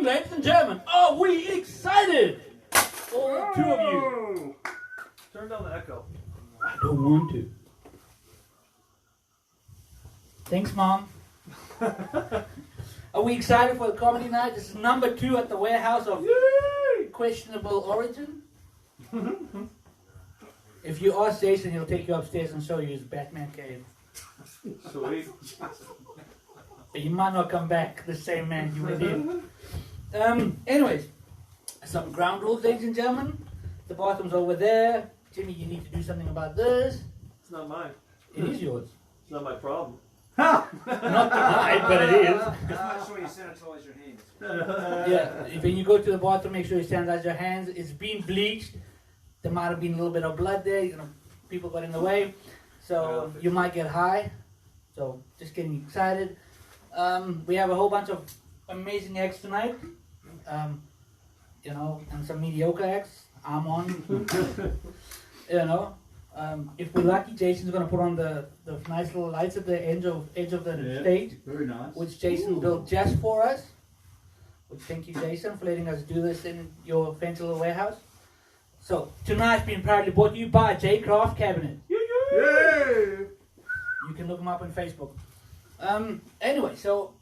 morning, ladies and gentlemen. Are we excited? All two of you. Turn down the echo. I don't want to. Thanks, Mom. Are we excited for the comedy night? This is number 2 at the warehouse of questionable origin. If you ask Jason, he'll take you upstairs and show you his Batman cave. Sweet. But you might not come back the same man you were in. Anyways, some ground rules, ladies and gentlemen. The bathroom's over there. Jimmy, you need to do something about this. It's not mine. It is yours. It's not my problem. Not tonight, but it is. Just make sure you sanitize your hands. Yeah, when you go to the bathroom, make sure you sanitize your hands. It's been bleached. There might have been a little bit of blood there. You know, people got in the way. So you might get high. So just getting excited. We have a whole bunch of amazing acts tonight. You know, and some mediocre acts. I'm on. You know. If we're lucky, Jason's going to put on the nice little lights at the edge of the stage. Very nice. Which Jason built just for us. Well, thank you, Jason, for letting us do this in your fancy little warehouse. So, tonight's been proudly brought to you by J Craft Cabinet. Yay! You can look them up on Facebook. Anyway, so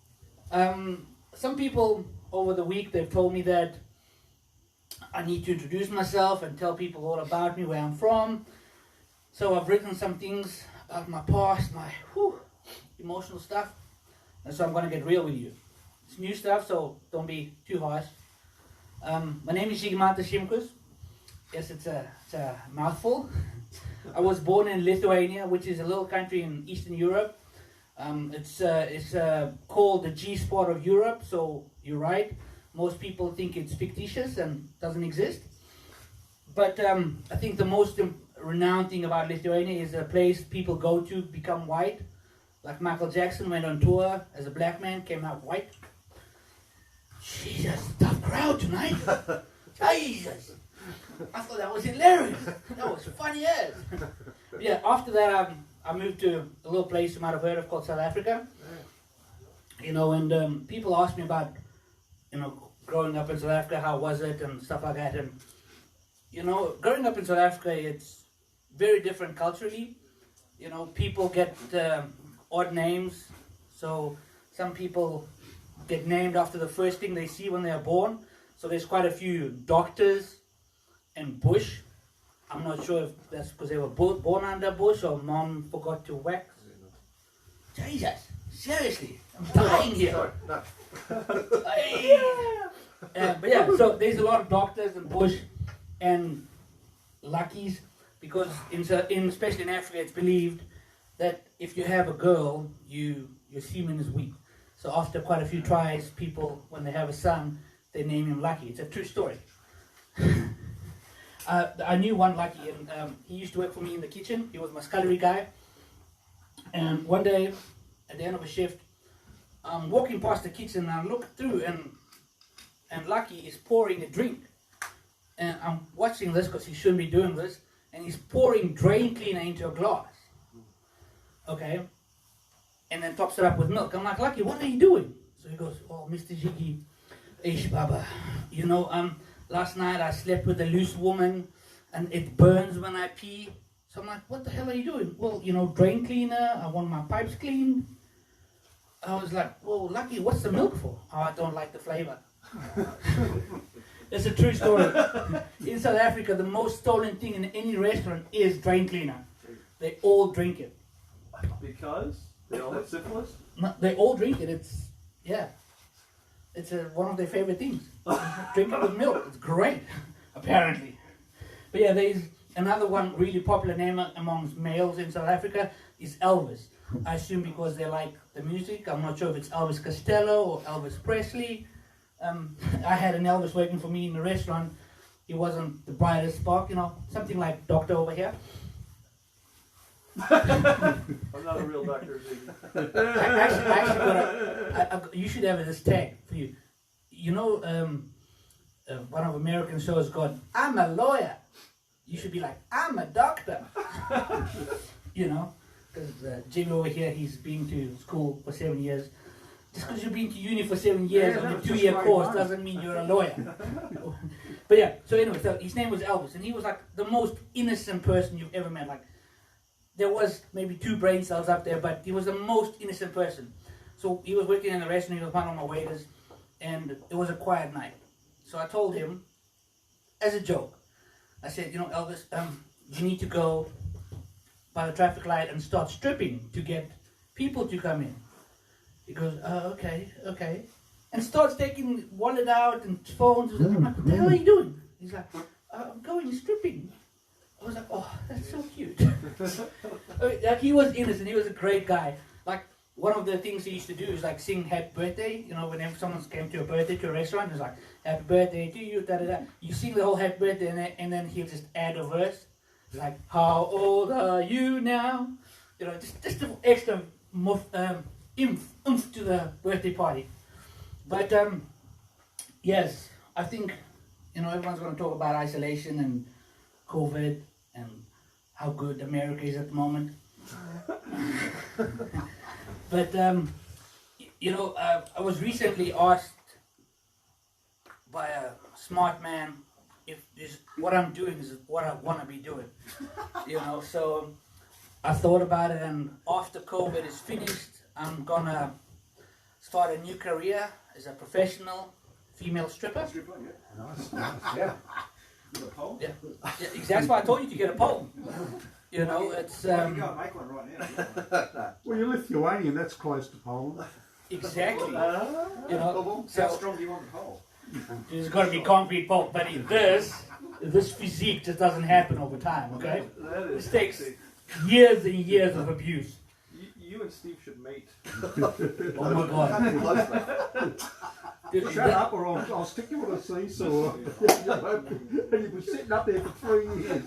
some people over the week, they've told me that I need to introduce myself and tell people all about me, where I'm from. So I've written some things about my past, my emotional stuff. And so I'm going to get real with you. It's new stuff, so don't be too harsh. My name is Zhygi. Yes, it's a mouthful. I was born in Lithuania, which is a little country in Eastern Europe. It's called the G spot of Europe, so you're right. Most people think it's fictitious and doesn't exist. But I think the most renowned thing about Lithuania is a place people go to become white. Like Michael Jackson went on tour as a black man, came out white. Jesus, tough crowd tonight. Jesus. I thought that was hilarious. That was funny as. Yeah, after that I moved to a little place you might have heard of called South Africa. You know, and people ask me about, you know, growing up in South Africa, how was it and stuff like that. And, you know, growing up in South Africa, it's very different culturally. You know, people get odd names. So some people get named after the first thing they see when they are born. So there's quite a few doctors and Bush. I'm not sure if that's because they were born under Bush or mom forgot to wax. Jesus, seriously, I'm dying here. Sorry, no. But yeah, so there's a lot of doctors and Bush and Luckies, because especially in Africa, it's believed that if you have a girl, your semen is weak. So after quite a few tries, people, when they have a son, they name him Lucky. It's a true story. I knew one Lucky, and he used to work for me in the kitchen. He was my scullery guy. And one day, at the end of a shift, I'm walking past the kitchen and I look through, and Lucky is pouring a drink. And I'm watching this because he shouldn't be doing this. And he's pouring drain cleaner into a glass. Okay? And then tops it up with milk. I'm like, Lucky, what are you doing? So he goes, oh, Mr. Zhygi, Ish Baba, you know, last night I slept with a loose woman and it burns when I pee. So I'm like, what the hell are you doing? Well, you know, drain cleaner, I want my pipes cleaned. I was like, well, Lucky, what's the milk for? Oh, I don't like the flavor. It's a true story. In South Africa, the most stolen thing in any restaurant is drain cleaner. They all drink it. Because they all have syphilis? No, they all drink it. It's one of their favorite things. Drink it with milk. It's great, apparently. But yeah, there's another one really popular name amongst males in South Africa is Elvis. I assume because they like the music. I'm not sure if it's Elvis Costello or Elvis Presley. I had an Elvis working for me in the restaurant. He wasn't the brightest spark, you know, something like Doctor over here. I'm not a real doctor, Actually, you should have this tag for you. You know, one of American shows called I'm a Lawyer. You should be like, I'm a doctor. You know, because Jimmy over here, he's been to school for 7 years. Just because you've been to uni for 7 years Yeah, on a that's just 2-year right, course man. doesn't mean you're a lawyer. But yeah, so anyway, so his name was Elvis, and he was like the most innocent person you've ever met. Like, there was maybe 2 brain cells up there, but he was the most innocent person. So he was working in the restaurant, he was one of my waiters, and it was a quiet night. So I told him, as a joke, I said, you know, Elvis, you need to go by the traffic light and start stripping to get people to come in. He goes, okay. And starts taking wallet out and phones. I'm like, what the hell are you doing? He's like, I'm going stripping. I was like, oh, that's so cute. Like, he was innocent. He was a great guy. Like, one of the things he used to do is like sing happy birthday. You know, whenever someone came to a birthday to a restaurant, it's like, happy birthday to you, da-da-da. You sing the whole happy birthday and then he'll just add a verse. It's like, how old are you now? You know, just an extra oomph to the birthday party. But yes, I think, you know, everyone's going to talk about isolation and COVID and how good America is at the moment. But you know, I was recently asked by a smart man if what I'm doing is what I want to be doing. You know, so I thought about it, and after COVID is finished, I'm gonna start a new career as a professional female stripper. Nice, yeah. With a pole? Yeah, exactly. That's why I told you to get a pole. You know, it's You gotta make one right now. Well, you're Lithuanian, that's close to Poland. exactly. You know, How so strong do you want the pole? there's got to be concrete pole, but in this physique just doesn't happen over time. Okay, That is this takes sexy. years and years of abuse. You and Steve should mate. Oh my God. Dude, Shut up or I'll stick you on a seesaw. And you've been sitting up there for 3 years.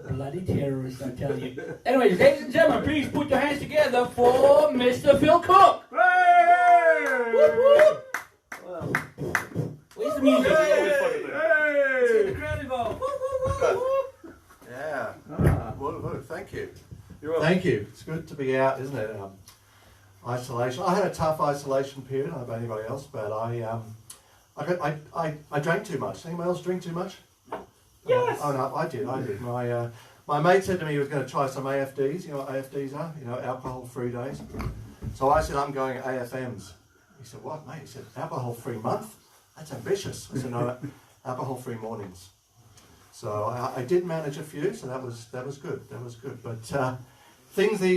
Bloody terrorists, I tell you. Anyways, ladies and gentlemen, please put your hands together for Mr. Phil Cook. Hey! Whoop, whoop. Well, Where's the music? Hey! The crowd involved. Woo, woo, woo, woo. Yeah. Ah. Well, thank you. you're welcome. Thank you. It's good to be out, isn't it? Isolation. I had a tough isolation period. I don't know about anybody else, but I drank too much. Anybody else drink too much? Yes. Oh no, I did. My mate said to me he was going to try some AFDs. You know what AFDs are? You know, alcohol-free days. So I said, I'm going AFMs. He said, what, mate? He said, alcohol-free month? That's ambitious. I said, no, alcohol-free mornings. So I did manage a few, so that was good. That was good. But the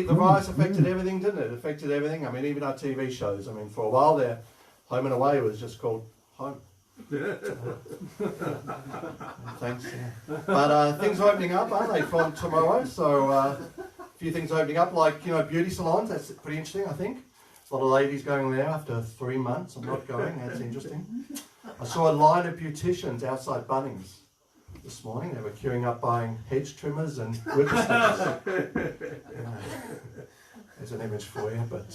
virus affected everything, didn't it? It affected everything. I mean, even our TV shows. I mean, for a while there, Home and Away was just called Home. Thanks. Yeah. But things are opening up, aren't they, from tomorrow? So a few things opening up, like, you know, beauty salons. That's pretty interesting, I think. A lot of ladies going there after 3 months. I'm not going. That's interesting. I saw a line of beauticians outside Bunnings this morning. They were queuing up buying hedge trimmers and whippersnappers. There's an image for you. But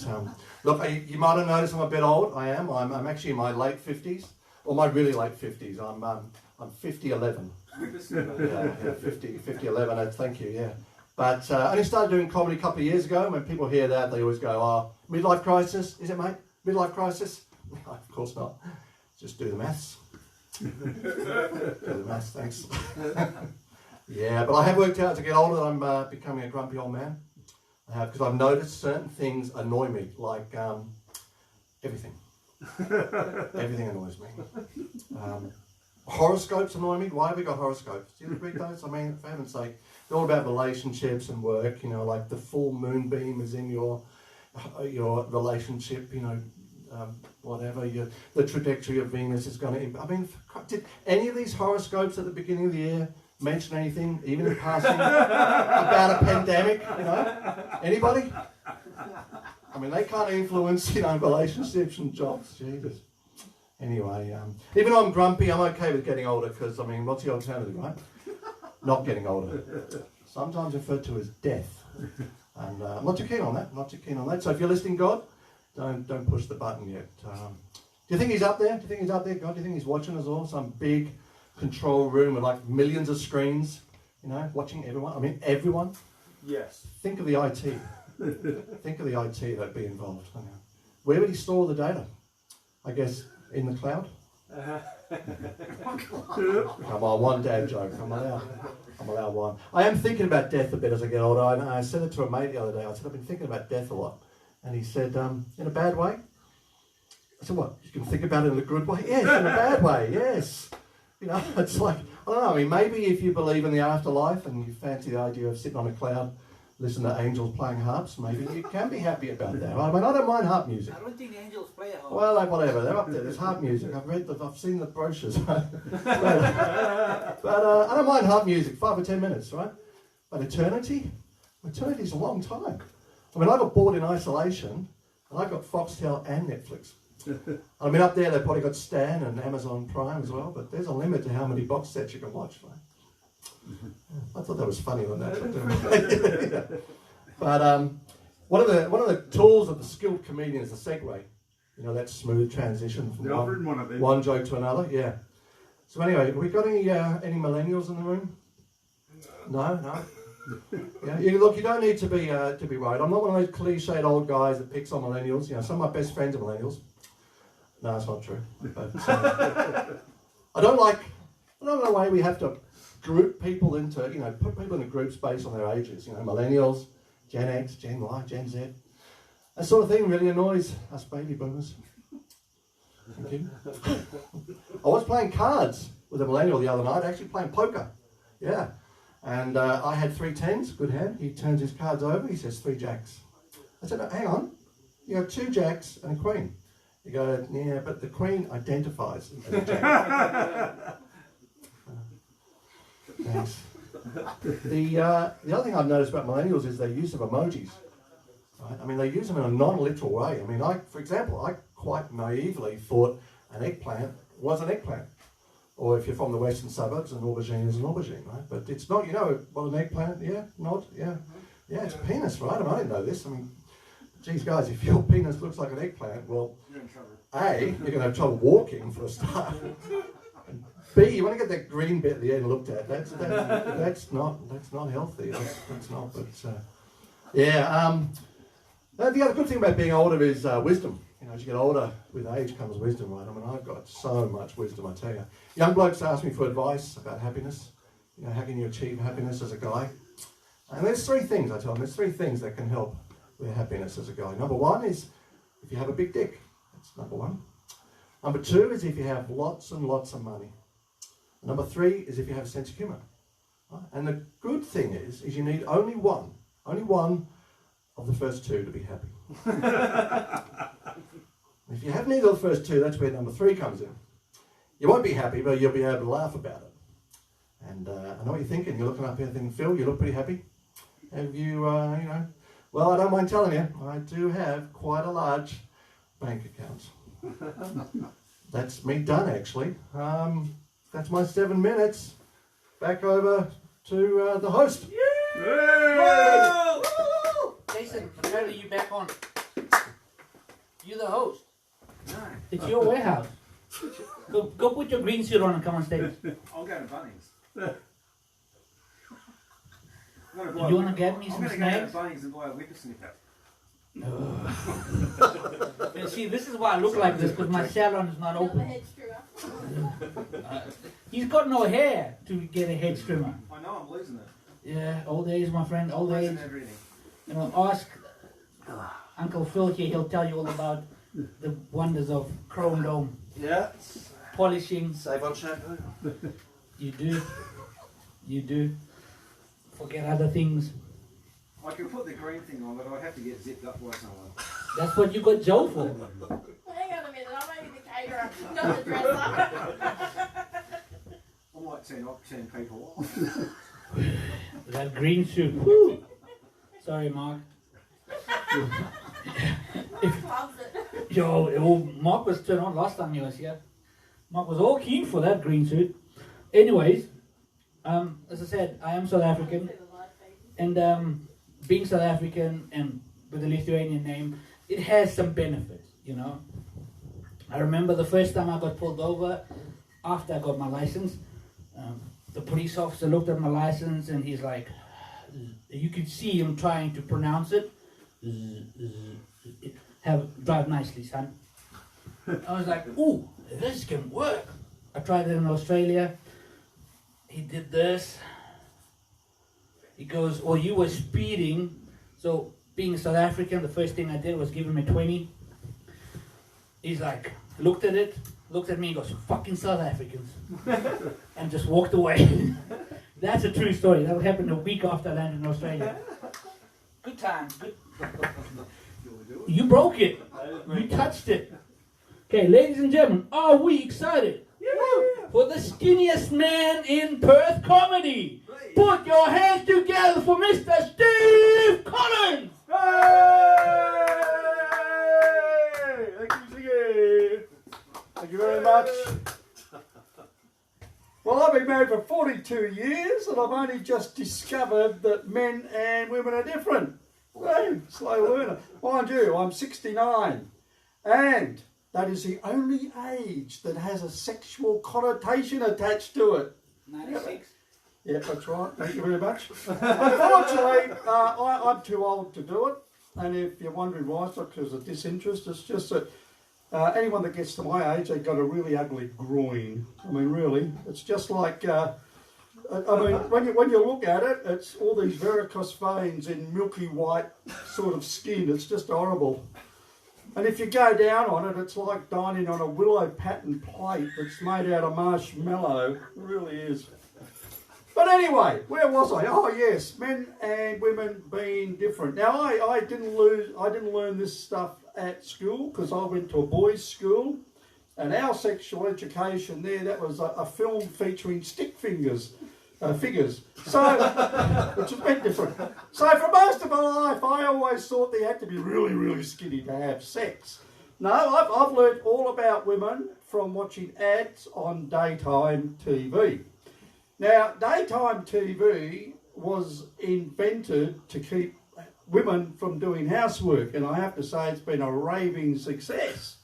look, you might have noticed I'm a bit old. I am. I'm actually in my late 50s, or my really late 50s. I'm 50-11. Yeah, 50-11. Thank you. Yeah. But I only started doing comedy a couple of years ago. When people hear that, they always go, "Oh, midlife crisis, is it, mate? Midlife crisis?" No, of course not. Just do the maths. Do the maths, thanks. Yeah, but I have worked out to get older that I'm becoming a grumpy old man. I have, because I've noticed certain things annoy me, like everything. Everything annoys me. Horoscopes annoy me. Why have we got horoscopes? Do you read those? I mean, for heaven's sake, they're all about relationships and work. You know, like the full moonbeam is in your relationship. You know, whatever. The trajectory of Venus is going to. I mean, did any of these horoscopes at the beginning of the year mention anything, even in passing, about a pandemic? You know, anybody? I mean, they can't influence, you know, relationships and jobs. Jesus. Anyway, even though I'm grumpy, I'm okay with getting older because, I mean, what's the alternative, right? Not getting older. Sometimes referred to as death. And I'm not too keen on that. Not too keen on that. So if you're listening, God, don't push the button yet. Do you think he's up there? Do you think he's up there, God? Do you think he's watching us all? Some big control room with like millions of screens, you know, watching everyone. I mean, everyone. Yes. Think of the IT. Think of the IT that'd be involved. where would he store the data? I guess in the cloud. Come on, one dad joke. I'm allowed one. I am thinking about death a bit as I get older. I said it to a mate the other day. I said, I've been thinking about death a lot. And he said, in a bad way? I said, what? You can think about it in a good way? Yes, in a bad way, yes. You know, it's like, I don't know, I mean, maybe if you believe in the afterlife and you fancy the idea of sitting on a cloud, listen to angels playing harps, maybe you can be happy about that. I mean, I don't mind harp music. I don't think the angels play a harp. Well, like, whatever, they're up there. There's harp music. I've seen the brochures. but I don't mind harp music, 5 or 10 minutes, right? But eternity's a long time. I mean, I got bored in isolation, and I got Foxtel and Netflix. I mean, up there they've probably got Stan and Amazon Prime as well, but there's a limit to how many box sets you can watch, right? I thought that was funny when that. But one of the tools of the skilled comedian is the segue. You know, that smooth transition from one joke to another. Yeah. So anyway, have we got any millennials in the room? No. Yeah. Look, you don't need to be worried. I'm not one of those cliched old guys that picks on millennials. You know, some of my best friends are millennials. No, it's not true. But, I don't know why we have to group people into, you know, put people into groups based on their ages. You know, millennials, Gen X, Gen Y, Gen Z. That sort of thing really annoys us baby boomers. Thank you. I was playing cards with a millennial the other night, actually playing poker. Yeah. And I had 3 10s, good hand. He turns his cards over, he says 3 jacks. I said, hang on, you have 2 jacks and a queen. You go, yeah, but the queen identifies as a jack. Thanks. The other thing I've noticed about millennials is their use of emojis. Right? I mean, they use them in a non-literal way. I mean, for example, I quite naively thought an eggplant was an eggplant. Or if you're from the western suburbs, an aubergine is an aubergine, right? But it's not, you know, what an eggplant, yeah, not, yeah. Yeah, it's penis, right? I didn't know this. I mean, geez, guys, if your penis looks like an eggplant, well, You're in trouble. A, you're going to have trouble walking for a start. And B, you want to get that green bit at the end looked at. That's not healthy. That's not. But the other good thing about being older is wisdom. You know, as you get older, with age comes wisdom, right? I mean, I've got so much wisdom, I tell you. Young blokes ask me for advice about happiness. You know, how can you achieve happiness as a guy? And there's 3 things I tell them. There's 3 things that can help with happiness as a guy. Number 1 is if you have a big dick. That's number 1. Number 2 is if you have lots and lots of money. And number 3 is if you have a sense of humour. Right? And the good thing is you need only one of the first 2 to be happy. If you have neither of the first 2, that's where number 3 comes in. You won't be happy, but you'll be able to laugh about it. And I know what you're thinking. You're looking up here thinking, Phil, you look pretty happy. Have you, you know... Well, I don't mind telling you, I do have quite a large bank account. That's me done, actually. That's my 7 minutes. Back over to the host. Whoa! Jason, apparently you back on. You're the host. No. It's your warehouse. Go put your green suit on and come on stage. I'll go to Bunnings. Do you want to get me some I'm going to go snacks? to Bunnings and buy a whippersnipper. Yeah, see, this is why I look like this, because my salon is not open. He's got no hair to get a head trimmer. I know, I'm losing it. Yeah, old age, my friend, old age. Losing everything. You know, ask Uncle Phil here, he'll tell you all about the wonders of chrome dome. Yeah. Polishing. Save on shampoo. You do. Forget other things. I could put the green thing on, but I'd have to get zipped up by someone. That's what you got Joe for. Hang on a minute, I'm only the caterer, not the dresser. I might turn people off. That green suit. Woo. Sorry, Mark. Loves it. Mark was turned on last time he was here. Mark was all keen for that green suit. Anyways, as I said, I am South African. And being South African and with a Lithuanian name, it has some benefits, you know. I remember the first time I got pulled over after I got my license. The police officer looked at my license and he's like, you could see him trying to pronounce it. drive nicely, son. I was like, ooh, this can work. I tried it in Australia. He did this. He goes, well, you were speeding. So being South African, the first thing I did was give him a 20. He's like, looked at it, looked at me, and goes, fucking South Africans. And just walked away. That's a true story. That happened a week after I landed in Australia. Good time. Good. You broke it. You touched it. Okay, ladies and gentlemen, are we excited for the skinniest man in Perth comedy? Put your hands together for Mr. Steve Collins. Hey! Thank you, Zhygi. Thank you very much. Well, I've been married for 42 years and I've only just discovered that men and women are different. Hey, slow learner. Mind you, I'm 69 and that is the only age that has a sexual connotation attached to it. 96. Yeah, that's right. Thank you very much. Unfortunately, I'm too old to do it. And if you're wondering why, it's not because of disinterest. It's just that anyone that gets to my age, they've got a really ugly groin. I mean, really. It's just like, I mean, when you look at it, it's all these varicose veins in milky white sort of skin. It's just horrible. And if you go down on it, it's like dining on a willow pattern plate that's made out of marshmallow. It really is. But anyway, where was I? Oh yes, men and women being different. Now I didn't learn this stuff at school because I went to a boys' school, and our sexual education there, that was a film featuring stick figures, so which was a bit different. So for most of my life, I always thought they had to be really, really skinny to have sex. No, I've learned all about women from watching ads on daytime TV. Now, daytime TV was invented to keep women from doing housework, and I have to say it's been a raving success.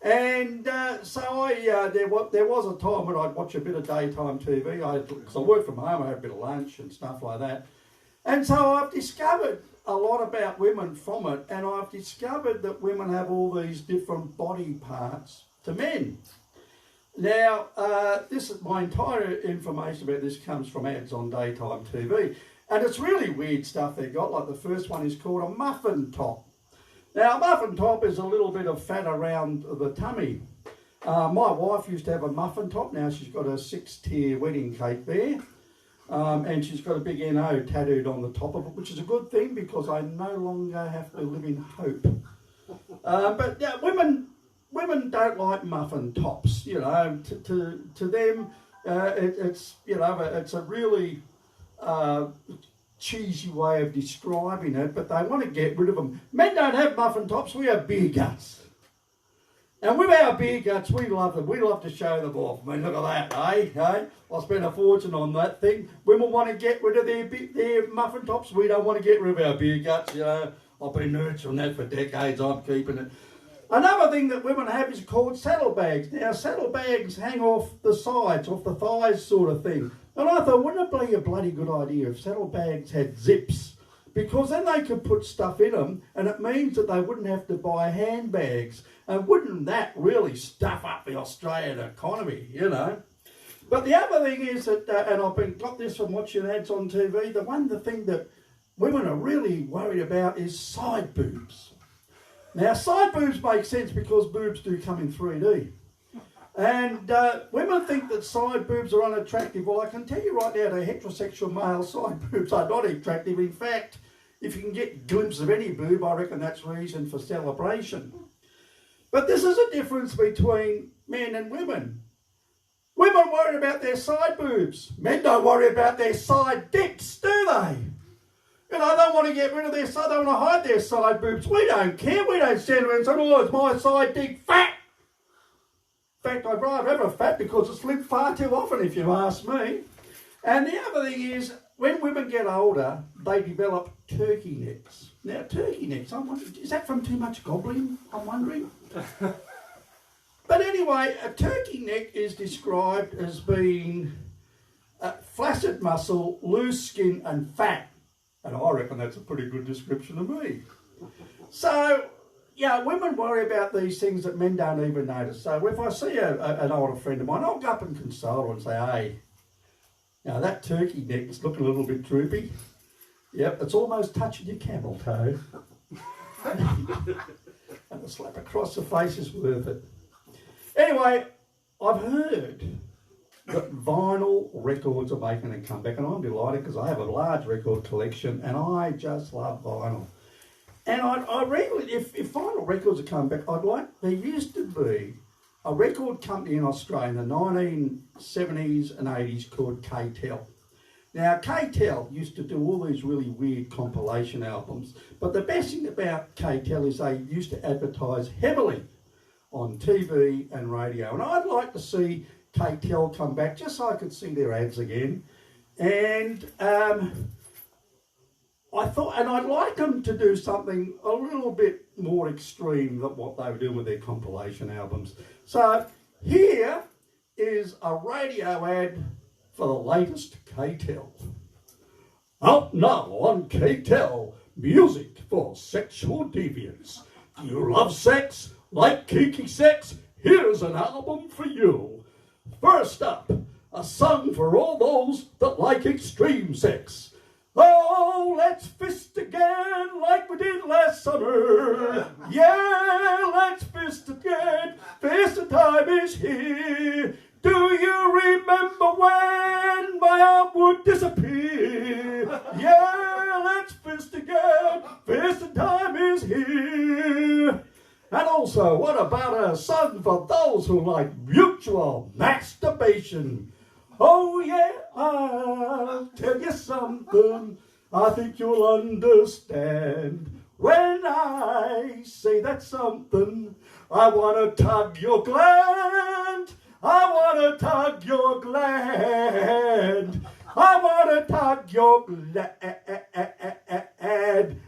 And so there was a time when I'd watch a bit of daytime TV, because I worked from home, I had a bit of lunch and stuff like that. And so I've discovered a lot about women from it, and I've discovered that women have all these different body parts to men. Now, my entire information about this comes from ads on daytime TV. And it's really weird stuff they got, like the first one is called a muffin top. Now, a muffin top is a little bit of fat around the tummy. My wife used to have a muffin top. Now she's got a 6-tier wedding cake there. And she's got a big NO tattooed on the top of it, which is a good thing because I no longer have to live in hope. But yeah, women don't like muffin tops, you know. To them, it's a really cheesy way of describing it, but they want to get rid of them. Men don't have muffin tops, we have beer guts. And with our beer guts, we love them. We love to show them off. I mean, look at that, eh? I spent a fortune on that thing. Women want to get rid of their muffin tops. We don't want to get rid of our beer guts, you know. I've been nurturing that for decades. I'm keeping it. Another thing that women have is called saddlebags. Now, saddlebags hang off the sides, off the thighs sort of thing. And I thought, wouldn't it be a bloody good idea if saddlebags had zips? Because then they could put stuff in them, and it means that they wouldn't have to buy handbags. And wouldn't that really stuff up the Australian economy, you know? But the other thing is that, and I've got this from watching ads on TV, the thing that women are really worried about is side boobs. Now, side boobs make sense because boobs do come in 3D. And women think that side boobs are unattractive. Well, I can tell you right now, the heterosexual male side boobs are not attractive. In fact, if you can get a glimpse of any boob, I reckon that's reason for celebration. But this is a difference between men and women. Women worry about their side boobs. Men don't worry about their side dicks, do they? You know, they don't want to get rid of their side, they want to hide their side boobs. We don't care. We don't stand around and say, oh, it's my side dick fat. In fact, I'd rather have a fat because it's lived far too often, if you ask me. And the other thing is, when women get older, they develop turkey necks. Now, turkey necks, I'm wondering, is that from too much gobbling? I'm wondering. But anyway, a turkey neck is described as being flaccid muscle, loose skin and fat. And I reckon that's a pretty good description of me. So, yeah, women worry about these things that men don't even notice. So if I see an older friend of mine, I'll go up and console her and say, hey, that turkey neck is looking a little bit droopy. Yep, it's almost touching your camel toe. And a slap across the face is worth it. Anyway, I've heard that vinyl records are making a comeback, and I'm delighted because I have a large record collection and I just love vinyl. And I really, if vinyl records are coming back, there used to be a record company in Australia in the 1970s and 80s called K-Tel. Now, K-Tel used to do all these really weird compilation albums, but the best thing about K-Tel is they used to advertise heavily on TV and radio. And I'd like to see K-Tel come back just so I could see their ads again. And I thought, and I'd like them to do something a little bit more extreme than what they were doing with their compilation albums. So here is a radio ad for the latest K-Tel. Out now on K-Tel, music for sexual deviants. Do you love sex? Like kinky sex? Here's an album for you. First up, a song for all those that like extreme sex. Oh, let's fist again like we did last summer. Yeah, let's fist again. Fist time is here. Do you remember when my arm would disappear? Yeah, let's fist again. Fist time is here. And also, what about a song for those who like mutual masturbation? Oh yeah, I'll tell you something I think you'll understand. When I say that something, I want to tug your gland. I want to tug your gland. I want to tug your gland.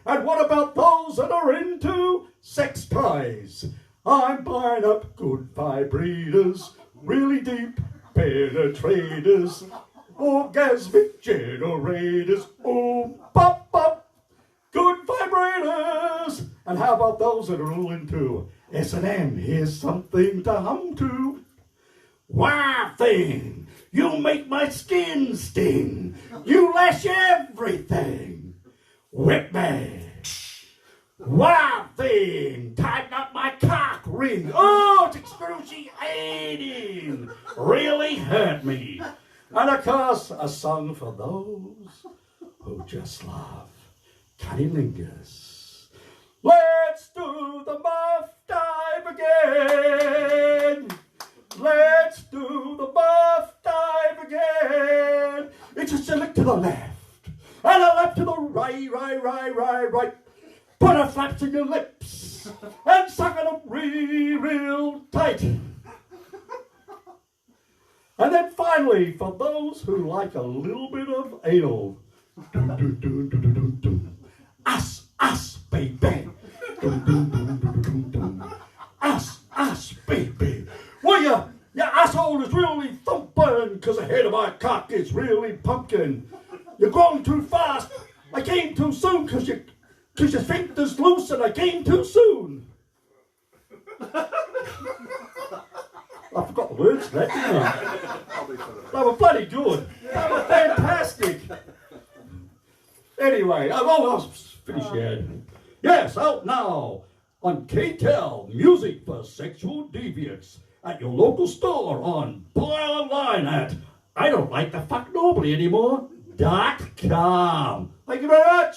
And what about those that are into sex toys? I'm buying up good vibrators, really deep penetrators, orgasmic generators, boom, pop, pop, good vibrators. And how about those that are all into S&M? Here's something to hum to. Why thing, you make my skin sting. You lash everything. Whip me. Why thing, tighten up my cock ring. Oh, it's excruciating. Really hurt me. And of course, a song for those who just love cunnilingus. Let's do the muff dive again. Let's do the muff dive again. It's a select to the left and a left to the right. Put a flaps in your lips and suck it up real tight. And then finally, for those who like a little bit of anal, us, baby. Us, baby. Well, your asshole is really thumping because the head of my cock is really pumpkin. You're going too fast. I came too soon because your sphincter's loose and I came too soon. I forgot the words for that, didn't I? They were bloody good. They were fantastic. Anyway, I'll finish here. Yes, out now on K-Tel, music for sexual deviants at your local store on buy online at I don't like to fuck nobody anymore.com. Thank you very much.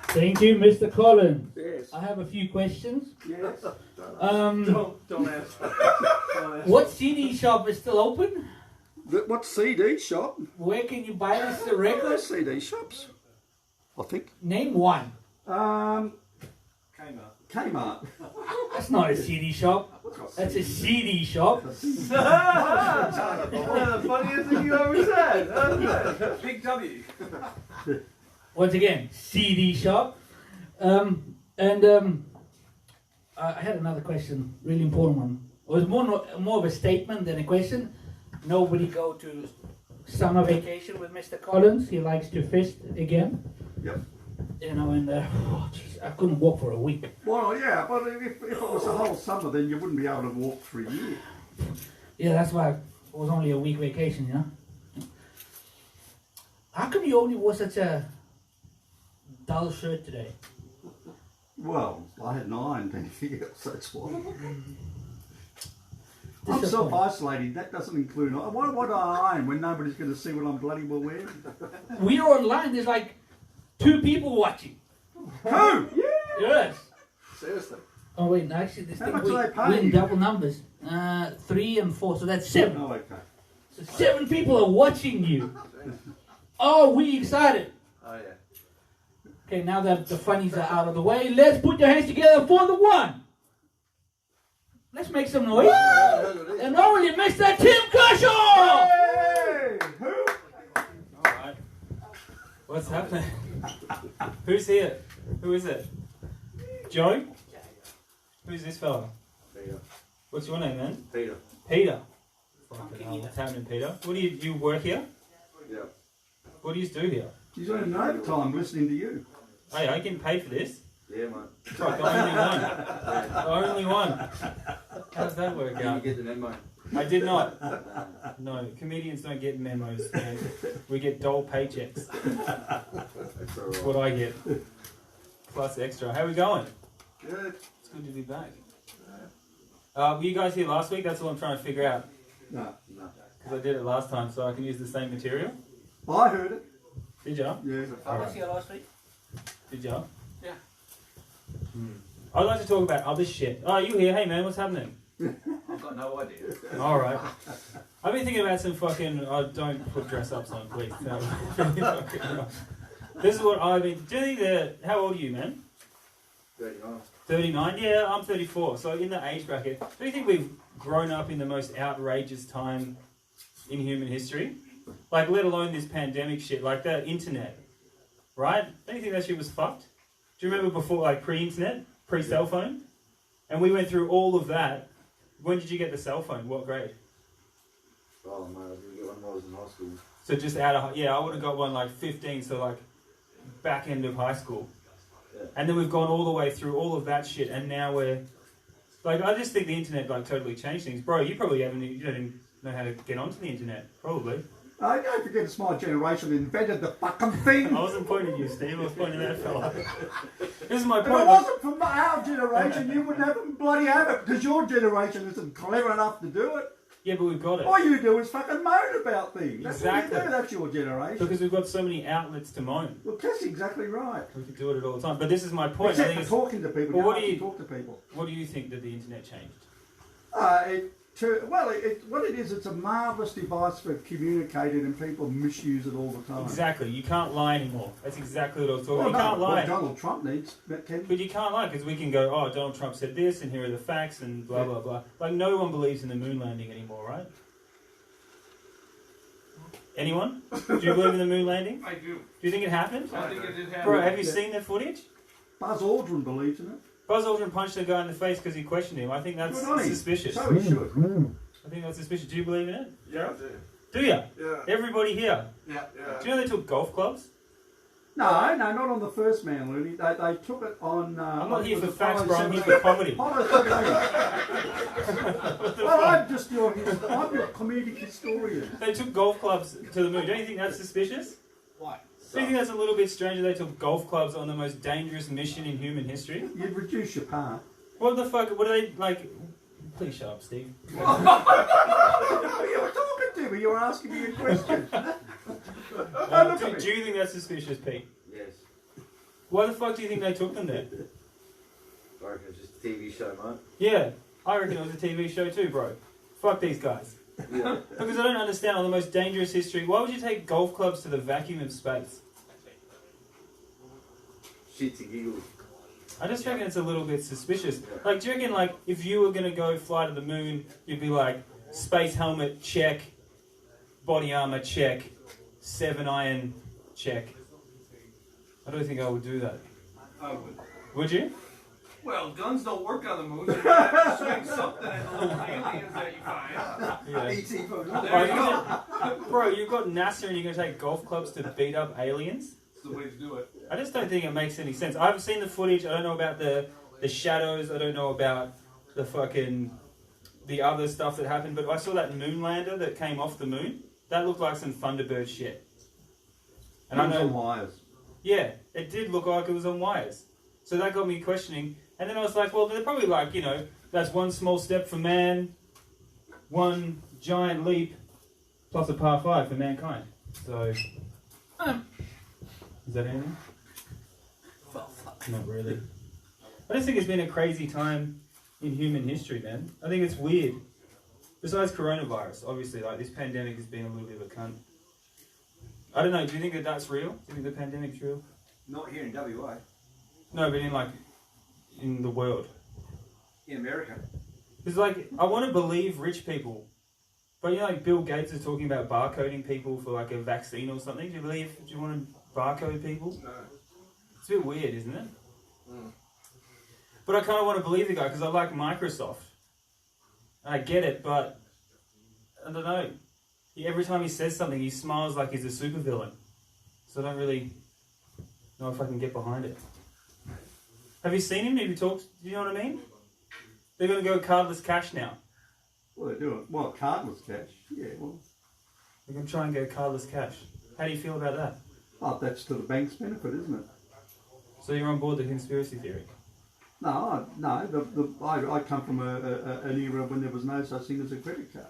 Thank you, Mr. Collins. Yes. I have a few questions. Yes. Don't ask. What CD shop is still open? What CD shop? Where can you buy this record? CD shops, I think. Name one. Kmart. That's not a CD shop. That's a CD shop. One of the funniest thing you ever said. Big W. Once again, CD shop. I had another question, really important one. It was more of a statement than a question. Nobody go to summer vacation with Mr. Collins. He likes to fist again. Yep. you know, and oh, geez, I couldn't walk for a week. Well, yeah, but if it was the whole summer, then you wouldn't be able to walk for a year. Yeah, that's why it was only a week vacation, you know. How come you only wore such a dull shirt today? Well, I had 9 years, that's why. I'm Disappointing. self-isolated, that doesn't include... What do I iron when nobody's going to see what I'm bloody well wearing? We're online, there's like 2 people watching. Who? Yes. Seriously. Oh wait, no, actually this How thing much do they pay we're in you? double numbers. 3 and 4, so that's 7. Oh, okay. So 7 people are watching you. Oh, we excited. Oh yeah. Okay, now that the funnies are out of the way, let's put your hands together for the one. Let's make some noise. And only Mr. Tim Kershaw! Hey! Who? Alright. What's happening? Who's here? Who is it? Joe? Who's this fella? Peter. What's your name, man? Peter. Peter. Fucking hell, what's happening, Peter? What do you work here? Yeah. What do you do here? She's on overtime listening to you. Hey, I getting paid for this? Yeah, mate. Fuck, the only one. The only one. How does that work Did you out? get the memo? I did not. No, comedians don't get memos, man. We get dole paychecks. That's alright. What I get. Plus extra. How we going? Good. It's good to be back. Were you guys here last week? That's what I'm trying to figure out. No. No. Because I did it last time, so I can use the same material. I heard it. Did ya? Yeah. I was here last week. Did ya? Yeah. I'd like to talk about other shit. Oh, you here? Hey man, what's happening? I've got no idea. Alright. I've been thinking about some fucking... don't put dress ups on, please. This is what I've been... Do you think that... How old are you, man? 39. 39? Yeah, I'm 34. So in the age bracket, do you think we've grown up in the most outrageous time in human history? Like, let alone this pandemic shit, like the internet, right? Don't you think that shit was fucked? Do you remember before, like, pre-internet, pre-cell phone? And we went through all of that. When did you get the cell phone? What grade? Oh, mate, I didn't get one when I was in high school. So just out of... Yeah, I would have got one, like, 15, so, like, back end of high school. Yeah. And then we've gone all the way through all of that shit, and now we're... Like, I just think the internet, like, totally changed things. Bro, you probably don't even know how to get onto the internet. Probably. I don't forget it's my generation invented the fucking thing. I wasn't pointing at you, Steve. I was pointing at that fella. This is my If point. it wasn't from our generation, you wouldn't have bloody have it, because your generation isn't clever enough to do it. Yeah, but we've got it. All you do is fucking moan about things. That's Exactly. what you do, that's your generation. Because we've got so many outlets to moan. Well, that's exactly right. We could do it all the time. But this is my point. I Except think for it's, talking to people. Well, You what have do to you- talk to people. what do you think that the internet changed? What it is, it's a marvellous device for communicating, and people misuse it all the time. Exactly. You can't lie anymore. That's exactly what I was talking Well, about. You can't no, lie. what Donald Trump needs, Ken. But you can't lie because we can go, oh, Donald Trump said this, and here are the facts, and blah, blah, blah. Like, no one believes in the moon landing anymore, right? Anyone? Do you believe in the moon landing? I do. Do you think it happened? I think it did happen. Bro, have you Yeah. seen the footage? Buzz Aldrin believes in it. Buzz Aldrin punched the guy in the face because he questioned him. I think that's Good on him. suspicious. So he should. I think that's suspicious. Do you believe in it? Yeah. Do you? Yeah. Everybody here. Yeah. Do you know they took golf clubs? No, not on the first man, Looney. They took it on... I'm not here was for it facts, bro. I'm here 5/17? for comedy. Apollo 17. Well, I'm just your comedic historian. They took golf clubs to the moon. Don't you think that's suspicious? Why? Do you think that's a little bit strange that they took golf clubs on the most dangerous mission in human history? You'd reduce your part. What the fuck? What are they like? Please shut up, Steve. You were talking to me. You were asking me a question. Look at me. Do you think that's suspicious, Pete? Yes. Why the fuck do you think they took them there? I reckon it's just a TV show, mate. Yeah, I reckon it was a TV show too, bro. Fuck these guys. Yeah. Because I don't understand on the most dangerous history. Why would you take golf clubs to the vacuum of space? Shits and giggles. I just reckon it's a little bit suspicious. Like, do you reckon, like, if you were going to go fly to the moon, you'd be like, space helmet, check, body armor, check, 7-iron, check. I don't think I would do that. I would. Would you? Well, guns don't work on the moon. You gotta swing something at the little aliens that you find. Yeah. E.T. from Bro, you've got NASA and you're going to take golf clubs to beat up aliens? the way to do it. I just don't think it makes any sense. I haven't seen the footage. I don't know about the shadows. I don't know about the other stuff that happened. But I saw that moon lander that came off the moon. That looked like some Thunderbird shit. And I know wires. Yeah, it did look like it was on wires. So that got me questioning. And then I was like, well, they're probably like, that's one small step for man, one giant leap, plus a par 5 for mankind. So, is that anything? Not really. I just think it's been a crazy time in human history, man. I think it's weird. Besides coronavirus, obviously, like this pandemic has been a little bit of a cunt. I don't know, do you think that that's real? Do you think the pandemic's real? Not here in WA. No, but in the world. In America. Because, I want to believe rich people. But, Bill Gates is talking about barcoding people for, a vaccine or something. Do you want to barcode people? No. It's a bit weird, isn't it? Mm. But I kind of want to believe the guy because I like Microsoft. I get it, but I don't know. Every time he says something, he smiles like he's a supervillain. So I don't really know if I can get behind it. Have you seen him? Have you talked? Do you know what I mean? They're going to go cardless cash now. Well, they're doing well. Cardless cash. Yeah. Well. They're going to try and go cardless cash. How do you feel about that? Oh, that's to the bank's benefit, isn't it? So you're on board the conspiracy theory? No. I come from an era when there was no such thing as a credit card.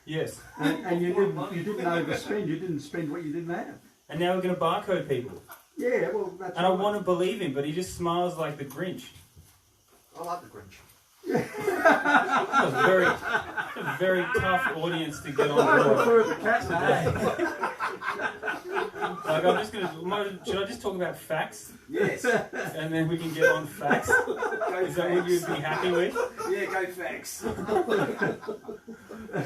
Yes. And you didn't overspend. You didn't spend what you didn't have. And now we're going to barcode people. Yeah, well, that's. And I want to believe him, but he just smiles like the Grinch. I like the Grinch. That was a very tough audience to get on I board. prefer the cat. I'm just gonna. Should I just talk about facts? Yes. And then we can get on facts. Is that what you'd be happy with? Yeah, go facts.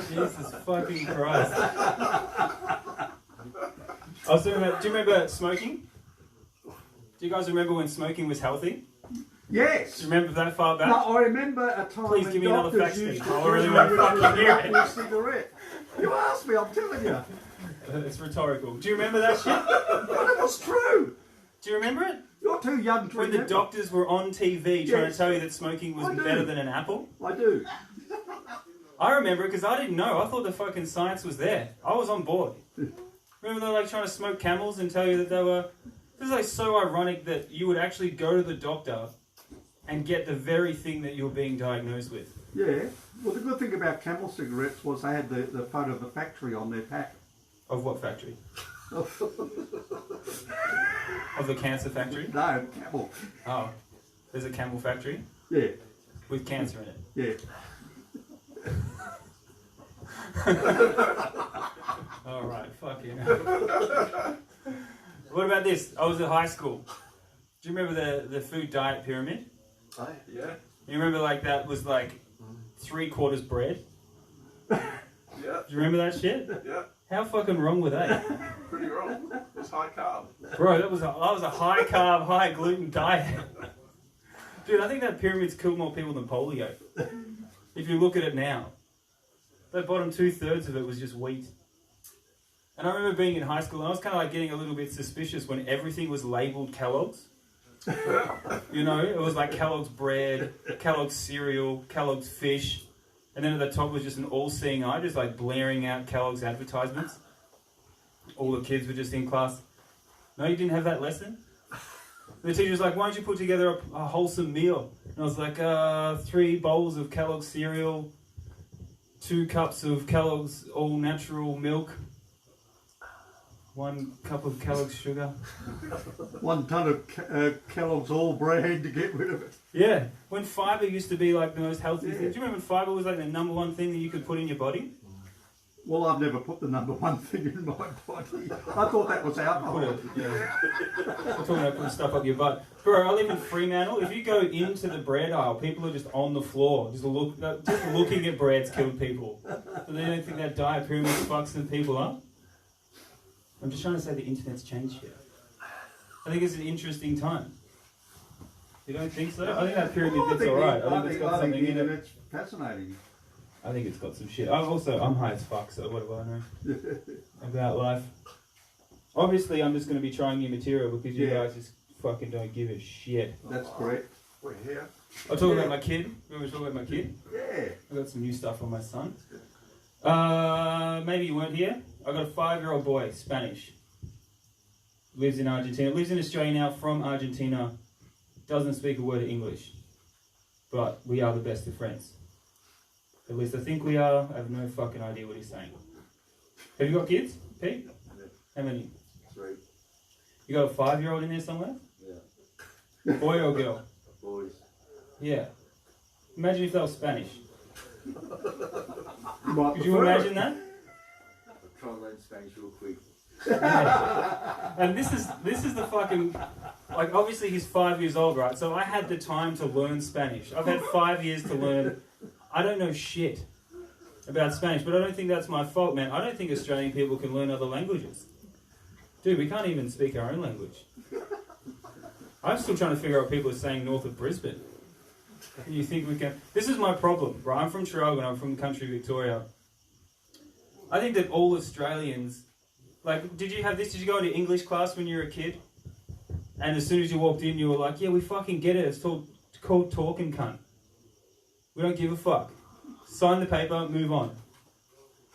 Jesus fucking Christ. I was talking about, do you remember smoking? Do you guys remember when smoking was healthy? Yes. Do you remember that far back? No, I remember a time Please when give me another doctors fact, used Steve. to I really use want to it with fucking hear it. a cigarette. You asked me, I'm telling you. It's rhetorical. Do you remember that shit? But it was true. Do you remember it? You're too young to When the remember. doctors were on TV trying Yes. to tell you that smoking was I do. better than an apple? I do. I remember it because I didn't know. I thought the fucking science was there. I was on board. Remember they were trying to smoke Camels and tell you that they were... This is so ironic that you would actually go to the doctor and get the very thing that you're being diagnosed with. Yeah. Well, the good thing about Camel cigarettes was they had the photo of the factory on their pack. Of what factory? Of the cancer factory? No, Camel. Oh. There's a Camel factory? Yeah. With cancer in it? Yeah. Alright, fuck you. What about this? I was at high school. Do you remember the food diet pyramid? Oh, Yeah. You remember that was 3/4 bread? Yeah. Do you remember that shit? Yeah. How fucking wrong were they? Pretty wrong. It's high carb. Bro, that was a high carb, high gluten diet. Dude, I think that pyramid's killed more people than polio. If you look at it now. That bottom 2/3 of it was just wheat. And I remember being in high school and I was kind of getting a little bit suspicious when everything was labelled Kellogg's. It was like Kellogg's bread, Kellogg's cereal, Kellogg's fish. And then at the top was just an all-seeing eye, just blaring out Kellogg's advertisements. All the kids were just in class. No, you didn't have that lesson? And the teacher was like, why don't you put together a wholesome meal? And I was like, 3 bowls of Kellogg's cereal, 2 cups of Kellogg's all-natural milk, 1 cup of Kellogg's sugar. 1 ton of Kellogg's all bread to get rid of it. Yeah, when fibre used to be the most healthy thing. Do you remember when fibre was the number 1 thing that you could put in your body? Well, I've never put the number 1 thing in my body. I thought that was alcohol. Yeah. We're talking about putting stuff up your butt. Bro, I live in Fremantle. If you go into the bread aisle, people are just on the floor, just looking at bread's killed people. So they don't think that diet pyramid fucks some people up. I'm just trying to say the internet's changed here. I think it's an interesting time. You don't think so? I think that pyramid bit's alright. I think it's got something in it. It's fascinating. I think it's got some shit. I'm high as fuck, so what do I know about life? Obviously, I'm just going to be trying new material because you Yeah. guys just fucking don't give a shit. That's correct. We're here. I'll talk about my kid. Remember to talk about my kid? Yeah. I got some new stuff on my son. Maybe you weren't here. I got a 5-year-old boy, Spanish. Lives in Argentina. Lives in Australia now, from Argentina. Doesn't speak a word of English. But we are the best of friends. At least I think we are. I have no fucking idea what he's saying. Have you got kids, Pete? How many? 3 You got a 5-year-old in there somewhere? Yeah. Boy or girl? boys. Yeah. Imagine if they were Spanish. Might Could you prefer it. imagine that? I'll try and learn Spanish real quick. And this is the fucking, like, obviously he's 5 years old, right? So I had the time to learn Spanish. I've had 5 years to learn. I don't know shit about Spanish, but I don't think that's my fault, man. I don't think Australian people can learn other languages. Dude, we can't even speak our own language. I'm still trying to figure out what people are saying north of Brisbane. You think we can? This is my problem, right? I'm from Traralgon, I'm from country Victoria. I think that all Australians, like, did you have this? Did you go into English class when you were a kid? And as soon as you walked in, you were like, yeah, we fucking get it. It's called talking cunt. We don't give a fuck. Sign the paper, move on.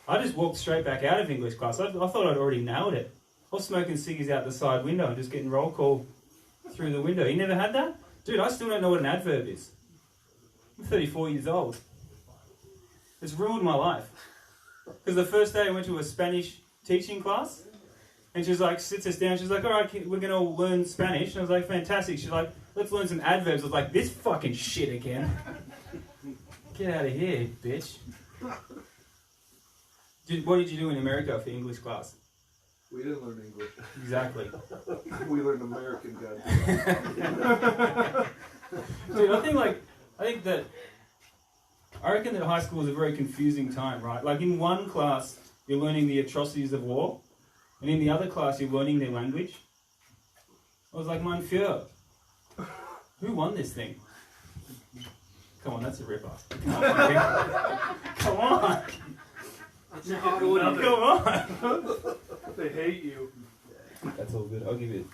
I just walked straight back out of English class. I thought I'd already nailed it. I was smoking ciggies out the side window and just getting roll call through the window. You never had that? Dude, I still don't know what an adverb is. I'm 34 years old. It's ruined my life. Because the first day I went to a Spanish teaching class, and she's like, sits us down, she's like, all right, we're going to all learn Spanish. And I was like, fantastic. She's like, let's learn some adverbs. I was like, this fucking shit again. Get out of here, bitch. What did you do in America for English class? We didn't learn English. Exactly. We learned American, goddamn. Dude, I reckon that high school is a very confusing time, right? Like in one class, you're learning the atrocities of war, and in the other class, you're learning their language. I was like, mein Führer, who won this thing? Come on, that's a ripper. Come on. It's a hard order. Come on. They hate you. That's all good. I'll give it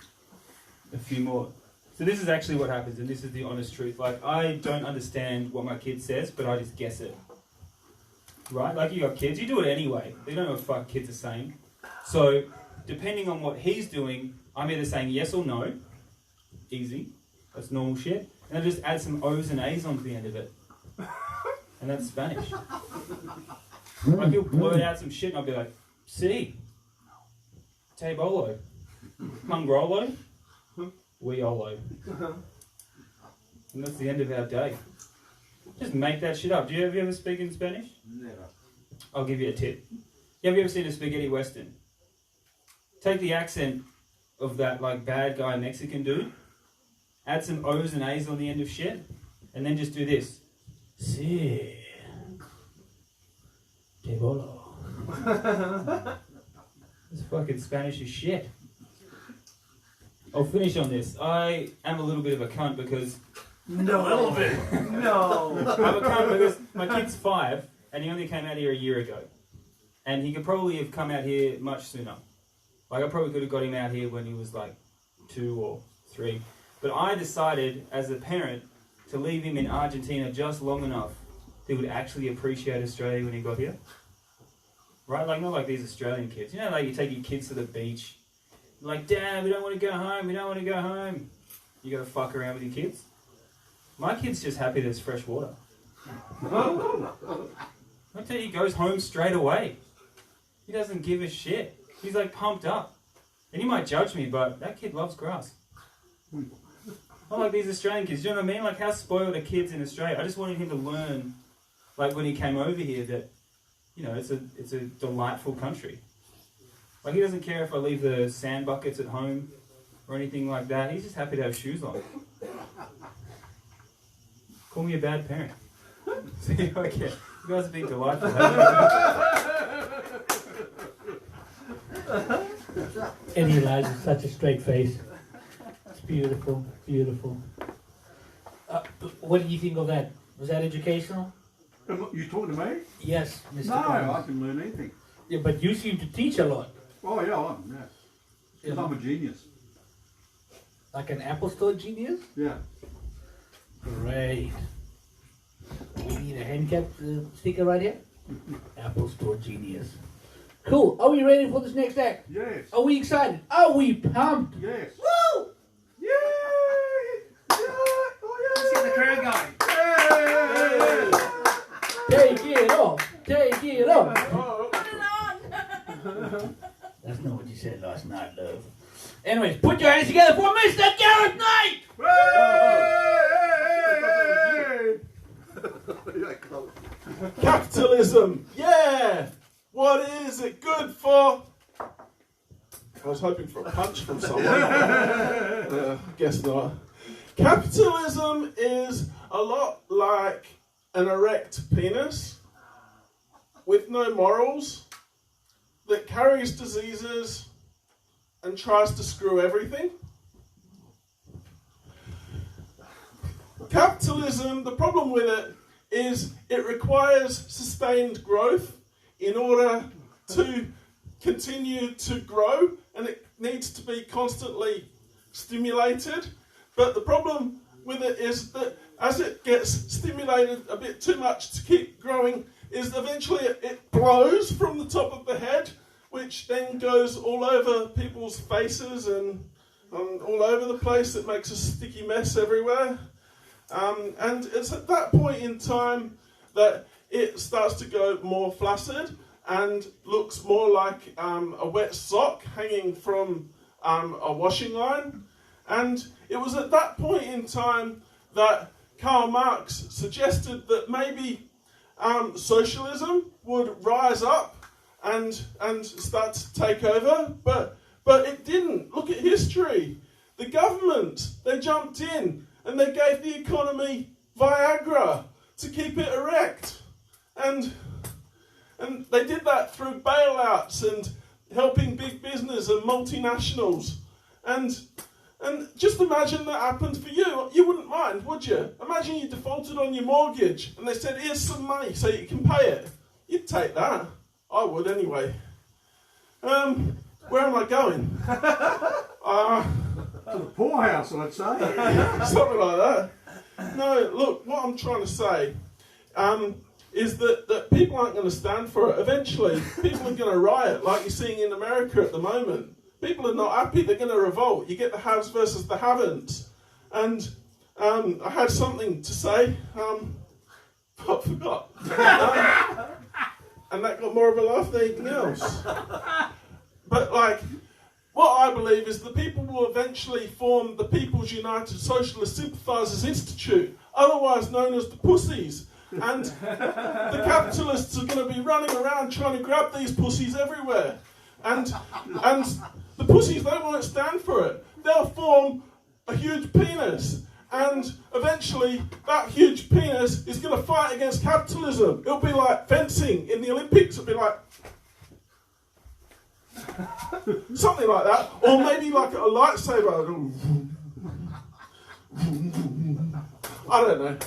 a few more. So this is actually what happens, and this is the honest truth. Like, I don't understand what my kid says, but I just guess it. Right? Like, you got kids, you do it anyway. They don't know what fuck kids are saying. So, depending on what he's doing, I'm either saying yes or no. Easy. That's normal shit. And I just add some O's and A's onto the end of it. And that's Spanish. Like, he'll blurt out some shit, and I'll be like, si. Te bolo. Hungrolo. Weolo. And that's the end of our day. Just make that shit up. Have you ever speak in Spanish? Never. I'll give you a tip. Have you ever seen a spaghetti western? Take the accent of that like bad guy Mexican dude, add some O's and A's on the end of shit, and then just do this. Si. Te bolo. It's fucking Spanish as shit. I'll finish on this. I am a little bit of a cunt because... No. A little bit. No. I'm a cunt because my kid's 5 and he only came out here a year ago. And he could probably have come out here much sooner. Like, I probably could have got him out here when he was like 2 or 3. But I decided as a parent to leave him in Argentina just long enough that he would actually appreciate Australia when he got here. Right? Like, not like these Australian kids. You know, like you take your kids to the beach. Like, Dad, we don't want to go home. We don't want to go home. You go fuck around with your kids. My kid's just happy there's fresh water. I tell you, he goes home straight away. He doesn't give a shit. He's like pumped up. And you might judge me, but that kid loves grass. Not like these Australian kids. Do you know what I mean? Like, how spoiled are kids in Australia? I just wanted him to learn, like when he came over here, that, you know, it's a delightful country. Like, he doesn't care if I leave the sand buckets at home or anything like that. He's just happy to have shoes on. Call me a bad parent. See, okay. You guys have been delightful. Eddie lies with such a straight face. It's beautiful, beautiful. What do you think of that? Was that educational? You talking to me? Yes, Mr. No, Collins. I can learn anything. Yeah, but you seem to teach a lot. Oh yeah, yeah. You know, I'm a genius. like an Apple Store genius? Yeah. Great. We need a handicap sticker right here. Apple Store genius. Cool. Are we ready for this next act? Yes. Are we excited? Are we pumped? Yes. Woo! Yay! Oh, Let's get the crowd going. Take it off. Take it off. Put it on. That's not what you said last night, love. Anyways, put your hands together for Mr. Gareth Knight! Capitalism, yeah! What is it good for? I was hoping for a punch from someone. Guess not. Capitalism is a lot like an erect penis with no morals that carries diseases and tries to screw everything. Capitalism, the problem with it is it requires sustained growth in order to continue to grow, and it needs to be constantly stimulated. But the problem with it is that as it gets stimulated a bit too much to keep growing, is eventually it blows from the top of the head, which then goes all over people's faces and all over the place. It makes a sticky mess everywhere. And it's at that point in time that it starts to go more flaccid and looks more like a wet sock hanging from a washing line. And it was at that point in time that Karl Marx suggested that maybe socialism would rise up and start to take over, but it didn't. Look at history. The government, they jumped in and they gave the economy Viagra to keep it erect. And they did that through bailouts and helping big business and multinationals. And just imagine that happened for you. You wouldn't mind, would you? Imagine you defaulted on your mortgage and they said, here's some money so you can pay it. You'd take that. I would anyway. Where am I going? To the poorhouse, I'd say. Something like that. No, look, what I'm trying to say is that people aren't going to stand for it. Eventually, people are going to riot, like you're seeing in America at the moment. People are not happy, they're going to revolt. You get the haves versus the haven't. And I had something to say, I forgot. And that got more of a laugh than anything else. But what I believe is the people will eventually form the People's United Socialist Sympathisers Institute, otherwise known as the Pussies. And the capitalists are going to be running around trying to grab these pussies everywhere. And the pussies, they won't stand for it. They'll form a huge penis. And eventually, that huge penis is going to fight against capitalism. It'll be like fencing in the Olympics. It'll be like something like that. Or maybe like a lightsaber. I don't know.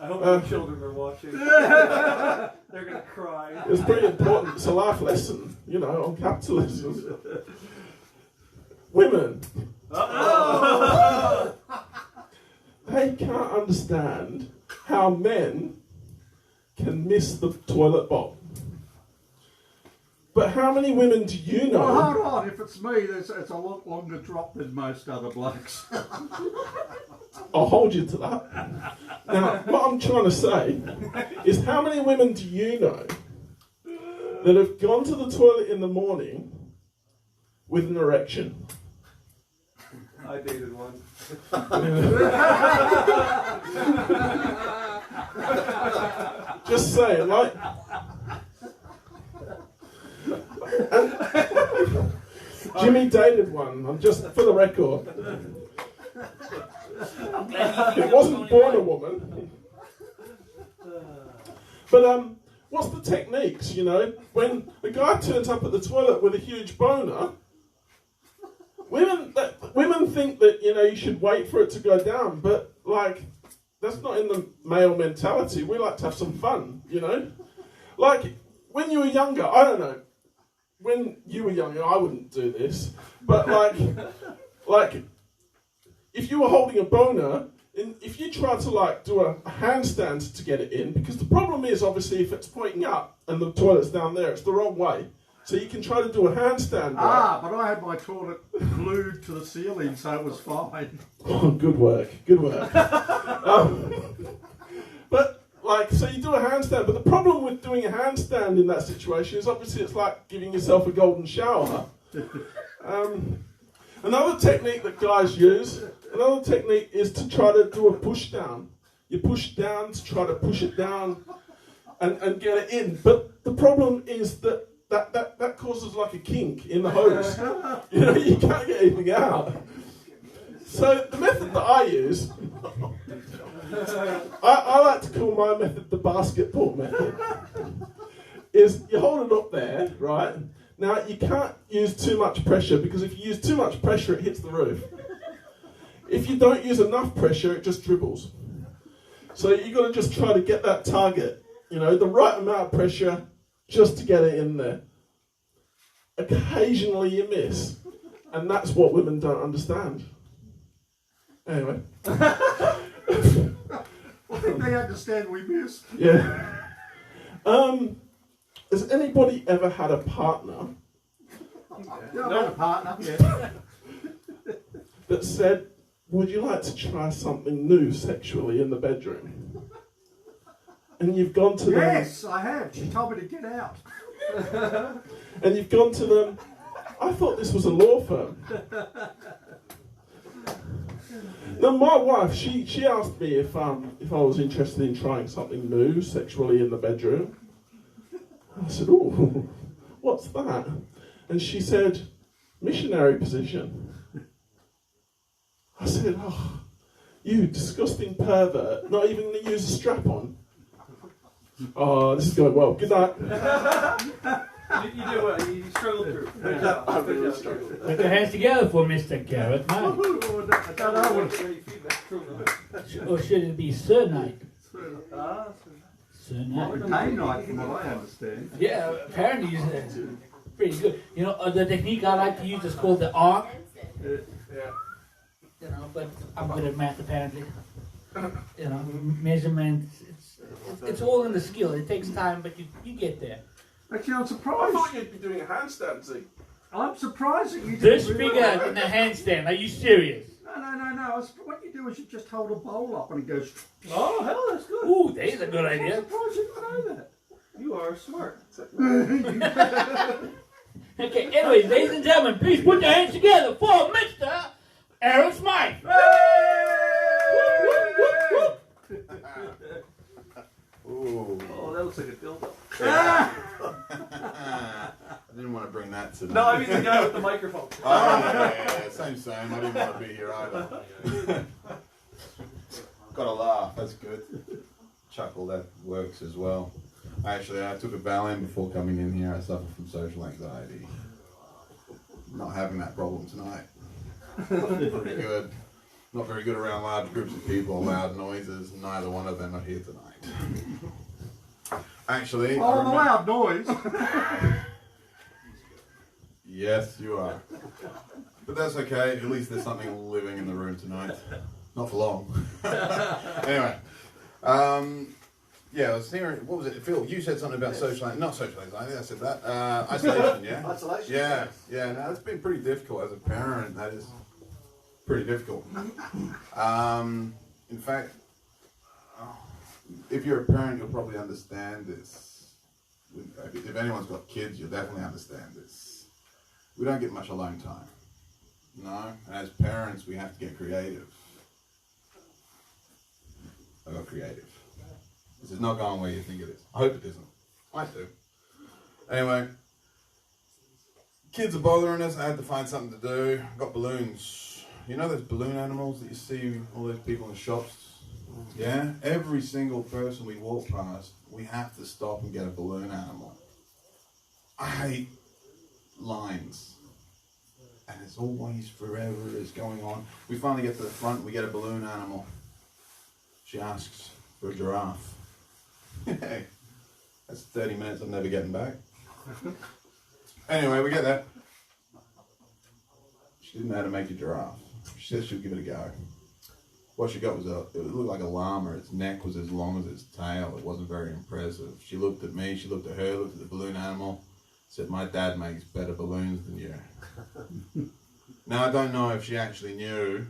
I hope no children are watching. They're going to cry. It's pretty important. It's a life lesson, on capitalism. Women. They can't understand how men can miss the toilet bowl. But how many women do you know? Well, hold on. If it's me, it's a lot longer drop than most other blokes. I'll hold you to that. Now, what I'm trying to say is how many women do you know that have gone to the toilet in the morning with an erection? I dated one. Just saying, like. Jimmy dated one. I'm just for the record. It wasn't born a woman. But what's the techniques? When a guy turns up at the toilet with a huge boner, women think that you should wait for it to go down, but that's not in the male mentality. We like to have some fun, Like when you were younger, I don't know. when you were younger, I wouldn't do this, but like if you were holding a boner, and if you try to like do a handstand to get it in, because the problem is obviously if it's pointing up and the toilet's down there, it's the wrong way. So you can try to do a handstand. Ah, but I had my toilet glued to the ceiling, so it was fine. Oh, good work, good work. But like, so you do a handstand, but the problem with doing a handstand in that situation is obviously it's like giving yourself a golden shower. Another technique that guys use, another technique is to try to do a push down. You push down to try to push it down and get it in. But the problem is that causes like a kink in the hose. You know, you can't get anything out. So the method that I use, I like to call my method the basketball method, is you hold it up there, right? Now you can't use too much pressure, because if you use too much pressure it hits the roof. If you don't use enough pressure it just dribbles. So you've got to just try to get that target, you know, the right amount of pressure just to get it in there. Occasionally you miss, and that's what women don't understand. Anyway. I think they understand we miss. Yeah. Has anybody ever had a partner Yeah, I've had a partner. Yeah. that said, would you like to try something new sexually in the bedroom? And you've gone to them... Yes, I have. She told me to get out. And you've gone to them, I thought this was a law firm. Now my wife, she asked me if I was interested in trying something new sexually in the bedroom. I said, oh, what's that? And she said, missionary position. I said, oh, you disgusting pervert, not even going to use a strap on. Oh, this is going well. Good night. You do well. You struggled through. Good job. I really struggled. Put your hands together for Mr. Carrot Knight. I don't know. Or should it be Sir Knight? Sir What, Knight. a game night, from what I understand. Yeah, apparently it's pretty good. You know, the technique I like to use is called the arc. Yeah. You know, but I'm good at math apparently. You know, measurements. It's all in the skill. It takes time, but you get there. Actually, I'm I surprised. thought you'd be doing a handstand, Zig. I'm surprised that you This didn't figure in the handstand. Are you serious? No. What you do is you just hold a bowl up and it goes. Oh, hell, that's good. Ooh, there's a good I'm idea. surprised you didn't know that. You are smart. Okay, anyways, ladies and gentlemen, please put your hands together for Mr. Aaron Smythe. Ooh. Oh, that looks like a dildo. I didn't want to bring that to No, I mean the guy with the microphone. Oh, yeah. Same. I didn't want to be here either. Got a laugh, that's good. Chuckle, that works as well. Actually, I took a Valium before coming in here. I suffer from social anxiety. Not having that problem tonight. Pretty good. Not very good around large groups of people, loud noises. Neither one of them are here tonight. Actually, Oh, the loud noise. Yes, you are. But that's okay. At least there's something living in the room tonight. Not for long. Anyway. Yeah, I was hearing, what was it? Phil, you said something about social, not social anxiety, I said that. Isolation, yeah? Isolation? Yeah, no, it's been pretty difficult as a parent. That is pretty difficult. In fact, if you're a parent, you'll probably understand this. If anyone's got kids, you'll definitely understand this. We don't get much alone time. No? And as parents, we have to get creative. I got creative. This is not going where you think it is. I hope it isn't. I do. Anyway, kids are bothering us. I had to find something to do. Got balloons. You know those balloon animals that you see all those people in the shops? Yeah? Every single person we walk past, we have to stop and get a balloon animal. I hate lines. And it's always forever is going on. We finally get to the front, we get a balloon animal. She asks for a giraffe. Hey, that's 30 minutes I'm never getting back. Anyway, we get there. She didn't know how to make a giraffe. She said she'd give it a go. What she got was it looked like a llama. Its neck was as long as its tail. It wasn't very impressive. She looked at me, she looked at her, looked at the balloon animal, said, my dad makes better balloons than you. Now, I don't know if she actually knew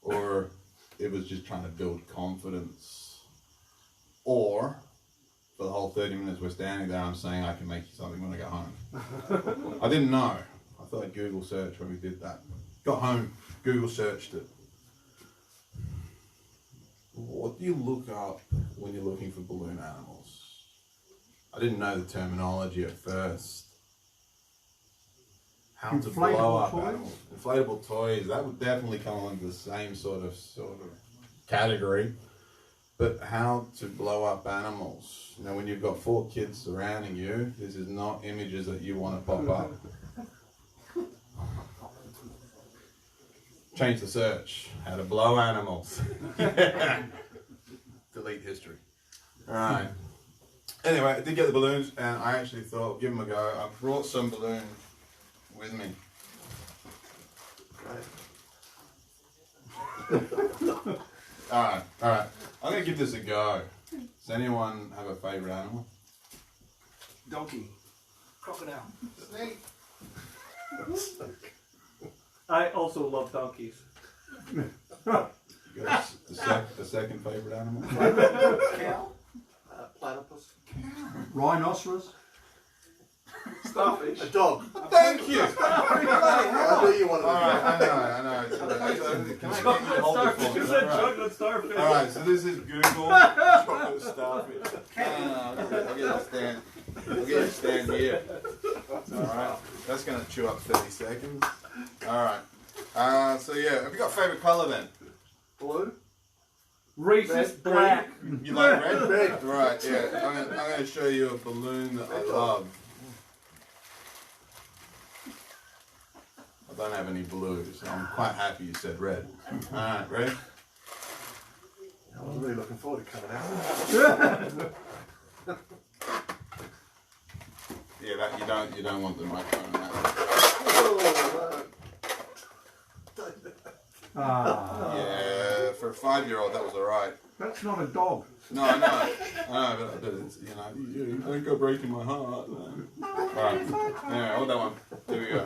or it was just trying to build confidence, or for the whole 30 minutes we're standing there, I'm saying I can make you something when I get home. I didn't know. I thought I'd Google search when we did that. Got home, Google searched it. What do you look up when you're looking for balloon animals? I didn't know the terminology at first. How to blow up animals. Inflatable toys, that would definitely come under the same sort of category. But how to blow up animals. You know, when you've got 4 kids surrounding you, this is not images that you want to pop up. Change the search. How to blow animals. Delete history. Alright. Anyway, I did get the balloons and I actually thought, give them a go. I brought some balloons with me. Alright. I'm going to give this a go. Does anyone have a favourite animal? Donkey. Crocodile. Snake. I also love donkeys. You got a second favourite animal? Cow. Platypus. Rhinoceros. Starfish. A dog. Thank you! I knew you wanted to Alright, I know. Can I get you to hold it for me? Is that right? Chocolate starfish. Alright, so this is Google chocolate starfish. I'll get a stand. I'll get a stand here. Alright, that's going to chew up 30 seconds. Alright, so yeah, have you got a favourite colour then? Blue? Racist black. You like red? Red. Right, yeah. I'm going to show you a balloon that I love. I don't have any blue, so I'm quite happy you said red. Alright, ready? I was really looking forward to coming out. Yeah, that you don't want the microphone out. Yeah, for a 5-year-old that was alright. That's not a dog. No, I know, but it's, you don't go breaking my heart. Alright, anyway, hold that one. Here we go.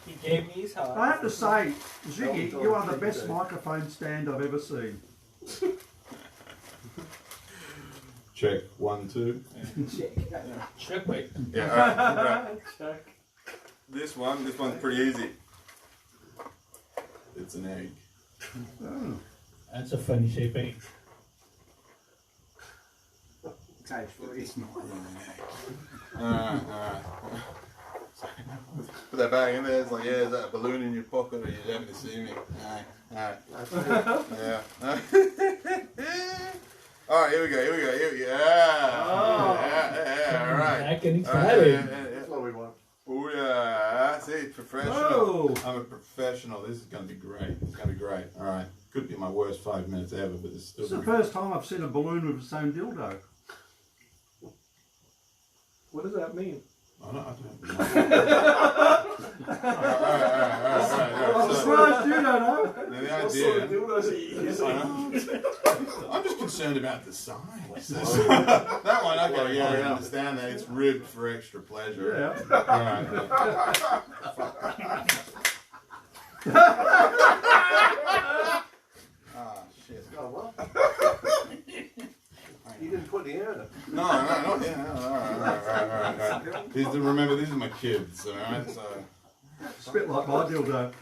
He gave me his heart. I have to say, Zhygi, you are the best microphone stand I've ever seen. Check, 1, 2. Check, wait. Yeah, alright. Check. This one's pretty easy. It's an egg. That's a funny shape egg. It's not an egg. Alright. Put that bag in there. It's like, yeah, is that a balloon in your pocket or you happy to see me? Alright. Yeah. Alright, here we go. Yeah. Alright. Back and excited. That's what we want. Oh yeah, see, professional. Whoa. I'm a professional. This is going to be great. It's going to be great. All right. Could be my worst 5 minutes ever, but it's still. It's the first time I've seen a balloon with its own dildo. What does that mean? I don't know. I'm surprised you don't know. Now the What sort of idea. dildos are you using? I'm just concerned about the size. That one, okay, yeah, I understand that. It's ribbed for extra pleasure. Yeah. All right. Ah, shit. Oh, well. You didn't put the air in it. No, not yet. All right. Remember, these are my kids, all right? So. It's a bit like my dildo.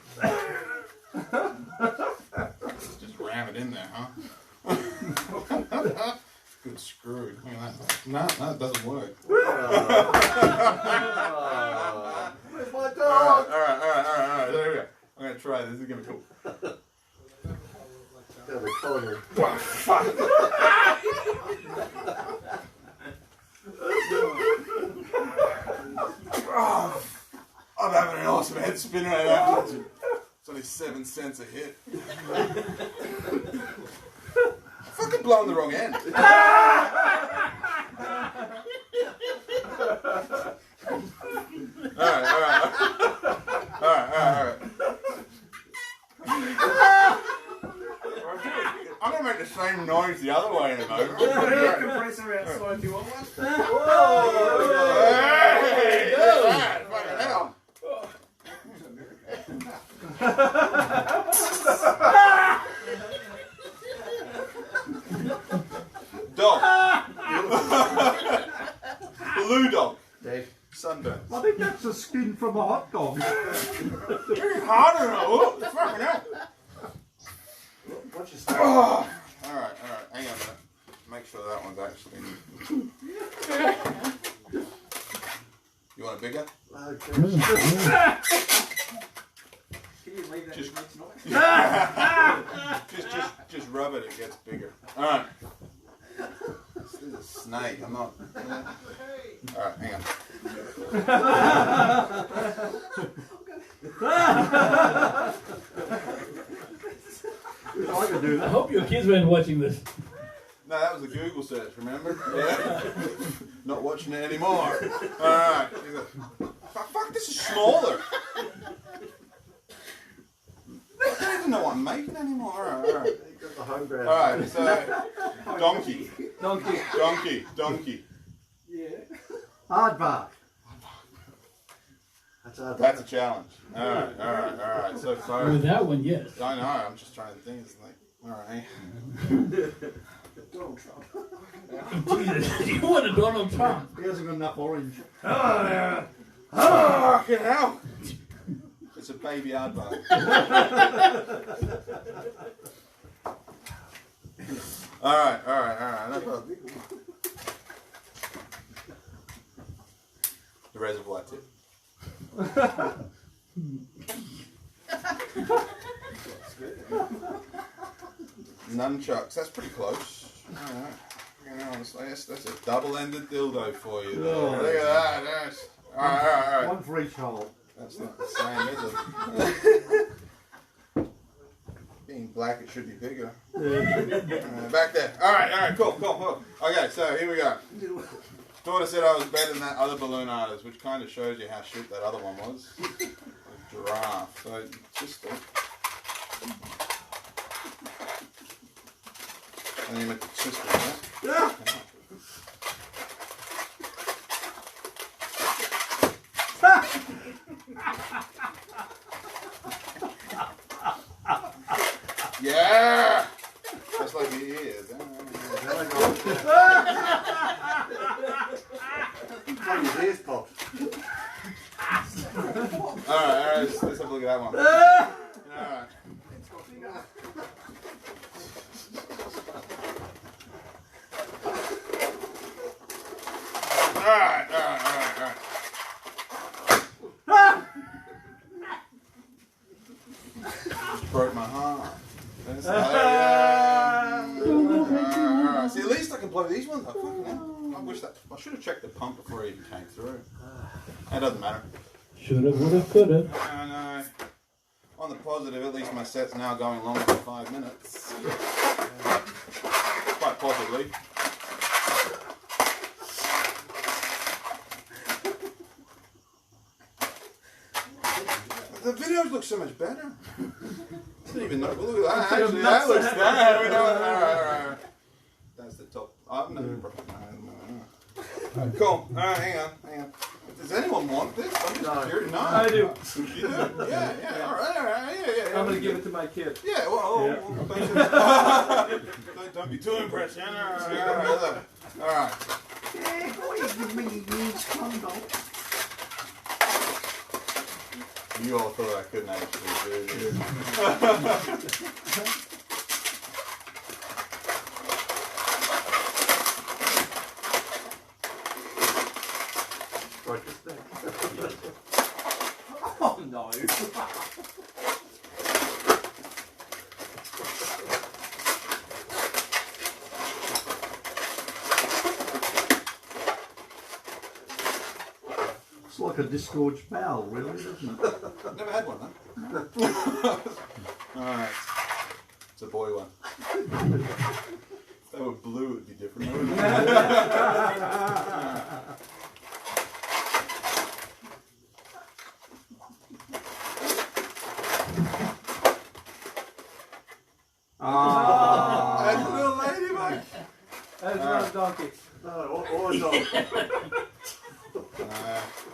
Just ram it in there, huh? Good screwed. Look at that. No, it doesn't work. Where's my dog? All right. There we go. I'm going to try this. This is going to be cool. Yeah, the colour. Oh, I'm having an awesome head spin right now. It's only 7 cents a hit. Fucking blowing the wrong end. noise the other way in a moment. Compressor outside, do you want one? Hey, look at that. Fucking hell. Dog. Blue dog. Dave. Sunburn. I think that's the skin from a hot dog. It's harder than fucking hell. What's your start? Oh. Alright. Hang on a minute. Make sure that one's actually. You want it bigger? Can you leave that Just- next night? Just rub it, it gets bigger. Alright. This is a snake, I'm not. Alright, hang on. I could do I that. hope your kids weren't watching this. No, that was a Google search, remember? Yeah. Not watching it anymore. Alright. Fuck, this is smaller. I don't even know what I'm making anymore. Alright. You got the home ground. Alright, so donkey. Donkey. Yeah. Aardvark. That's a challenge. Alright. So far. With that one, yes. I know, I'm just trying to think. It's like, alright. Donald Trump. Jesus, you want a Donald Trump? He hasn't got enough orange. Oh, fucking hell. It's a baby aardvark. Alright. The reservoir tip. Nunchucks, that's pretty close. Alright. That's a double-ended dildo for you. Oh. Look at that. Alright. One for each hole. That's not the same, is it? Being black, it should be bigger. Back there. Alright, cool. Okay, so here we go. Daughter said I was better than that other balloon artist, which kind of shows you how shit that other one was. A giraffe. So just and you meant the sister, right? Yeah. Yeah! Just like he is. Like his ears popped. Alright, let's have a look at that one. Alright. Alright. Broke my heart. Alright. See, at least I can blow these ones up. Fucking hell. I should have checked the pump before I even came through. That doesn't matter. Shoulda, woulda, coulda. No. On the positive, at least my set's now going longer than 5 minutes. Quite possibly. The videos look so much better. I didn't even know. Look at that. Actually, that looks better. Alright. That's the top. Oh, no. Cool. Alright, hang on. Does anyone want this? I'm just curious. No. I do. You do? Yeah. Alright. Yeah. I'm going to give it to my kid. Yeah, well, don't be too impressed. Yeah, Alright. Yeah, boy, you give me a huge condom. You all thought I couldn't actually do this. Broke his neck. Oh no. It's like a disgorged bowel, really, doesn't it? Never had one, though. Alright. It's a boy one. If they were blue, it'd be different. Ah. That's a little lady. No, or not.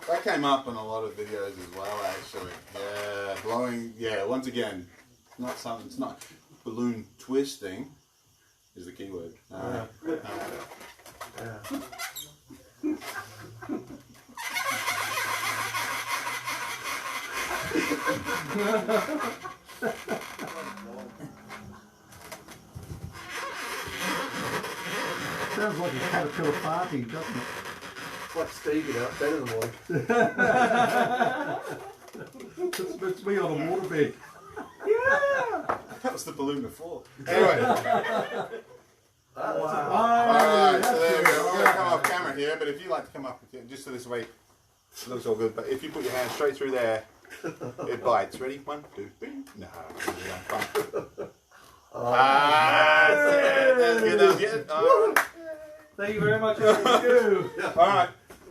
That came up in a lot of videos as well, actually. Yeah, blowing. Yeah, once again, not something. It's not balloon twisting. Is the key word. Sounds like a caterpillar party, doesn't it? It's like Stevie out better than one. It's me on a waterbed. Yeah! That was the balloon before. Anyway. Wow. Alright, so there we go. We're going to come off camera here, but if you like to come up, just so this way, it looks all good. But if you put your hand straight through there, it bites. Ready? 1, 2, 3. No. That's good. That's good. All right. Thank you very much. Alright,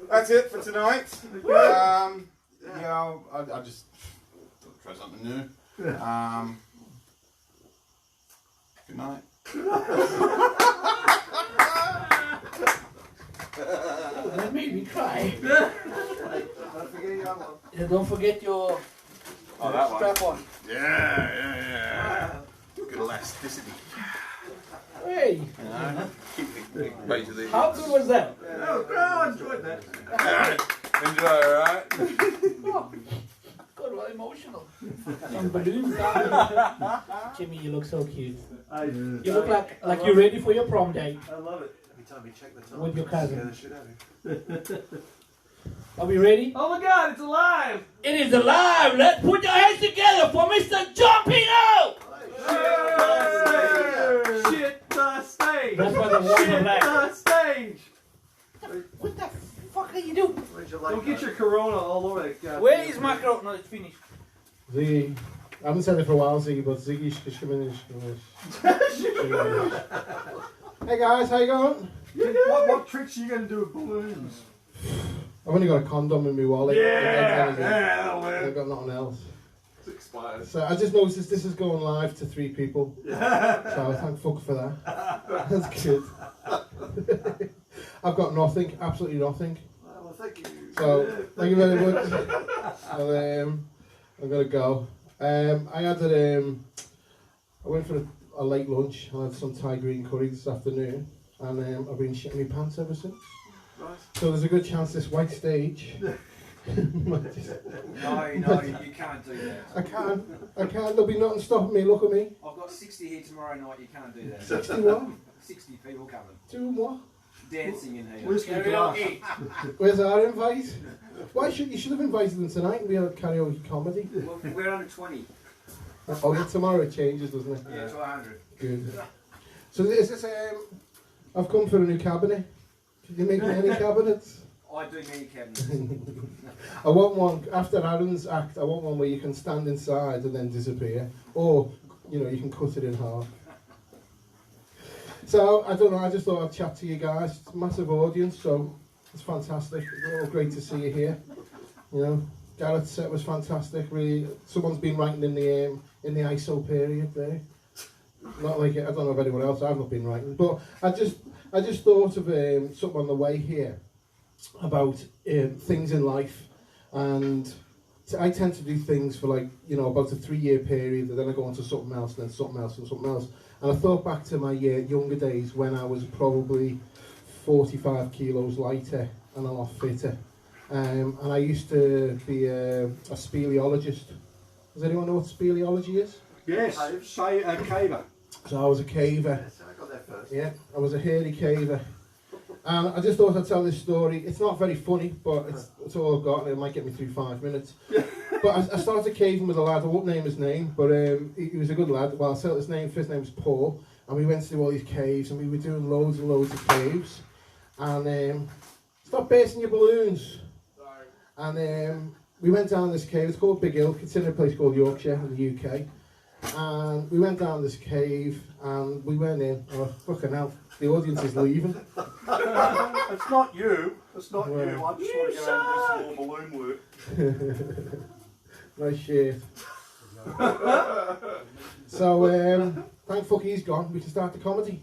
that's it for tonight. Yeah, I'll just try something new. Good night. That made me cry. Don't forget your other one. Yeah, don't forget your that strap on. Yeah. Good elasticity. Hey, Keep the base of the. how good was that? Oh, I enjoyed that. Enjoy, alright? Oh, got all emotional. Some balloons down. Jimmy, you look so cute. You look like you're ready for your prom date I love it. Every time you check the time, with your cousin. scare the shit out of you. Are we ready? Oh my God, it's alive! It is alive. Let's put your hands together for Mr. Jumpino. Shit the stage! That's why the walls are Shit black. the stage! What the fuck are you doing? Where's your Don't leg, get mate? your corona all over it. Where is my coat? No, it's finished. Zhygi. I haven't said it for a while, Zhygi, but Zhygi. Hey guys, how you going? What tricks are you going to do with balloons? I've only got a condom in my wallet. that'll I've got nothing else. It's expired. So I just noticed this is going live to 3 people. So thank fuck for that. That's good. I've got nothing, absolutely nothing. Well, thank you. So thank you very much. I'm gonna go. I went for a late lunch. I had some Thai green curry this afternoon, and I've been shitting my pants ever since. Right. So there's a good chance this white stage. might just- No, you can't do that. I can't. There'll be nothing stopping me. Look at me. I've got 60 here tomorrow night, you can't do that. 61. 60 people coming. Doing what? Dancing in here. Whiskey glass. Where's our invite? Why should you should have invited them tonight? We had karaoke comedy. Well, we're under 20. Oh, yeah, tomorrow it changes, doesn't it? Yeah, to 100. Good. So is this I've come for a new cabinet. Can you make me any cabinets? I do many cabinets. I want one after Aaron's act. I want one where you can stand inside and then disappear, or you can cut it in half. So I don't know. I just thought I'd chat to you guys. It's a massive audience, so it's fantastic. It's all great to see you here. Garrett's set was fantastic. Really, someone's been writing in the ISO period there. Not like I don't know if anyone else. I've not been writing, but I just thought of something on the way here about things in life, and I tend to do things for about a 3-year period, and then I go on to something else, and then something else, and something else. And I thought back to my younger days when I was probably 45 kilos lighter and a lot fitter. And I used to be a speleologist. Does anyone know what speleology is? Yes, say a caver. So I was a caver. Yes, I got there first. Yeah, I was a hairy caver. And I just thought I'd tell this story. It's not very funny, but it's all I've got, and it might get me through 5 minutes. But I started caving with a lad. I won't name his name, but he was a good lad. Well, I'll tell his name. First name was Paul, and we went to do all these caves, and we were doing loads and loads of caves. And stop bursting your balloons. Sorry. And we went down this cave. It's called Big Ilk. It's in a place called Yorkshire in the UK. And we went down this cave, and we went in. Oh, fucking hell. The audience is leaving. It's not you. It's not Well. you. I just want to go and do some more balloon work. Nice shit. So, thank fuck he's gone. We can start the comedy.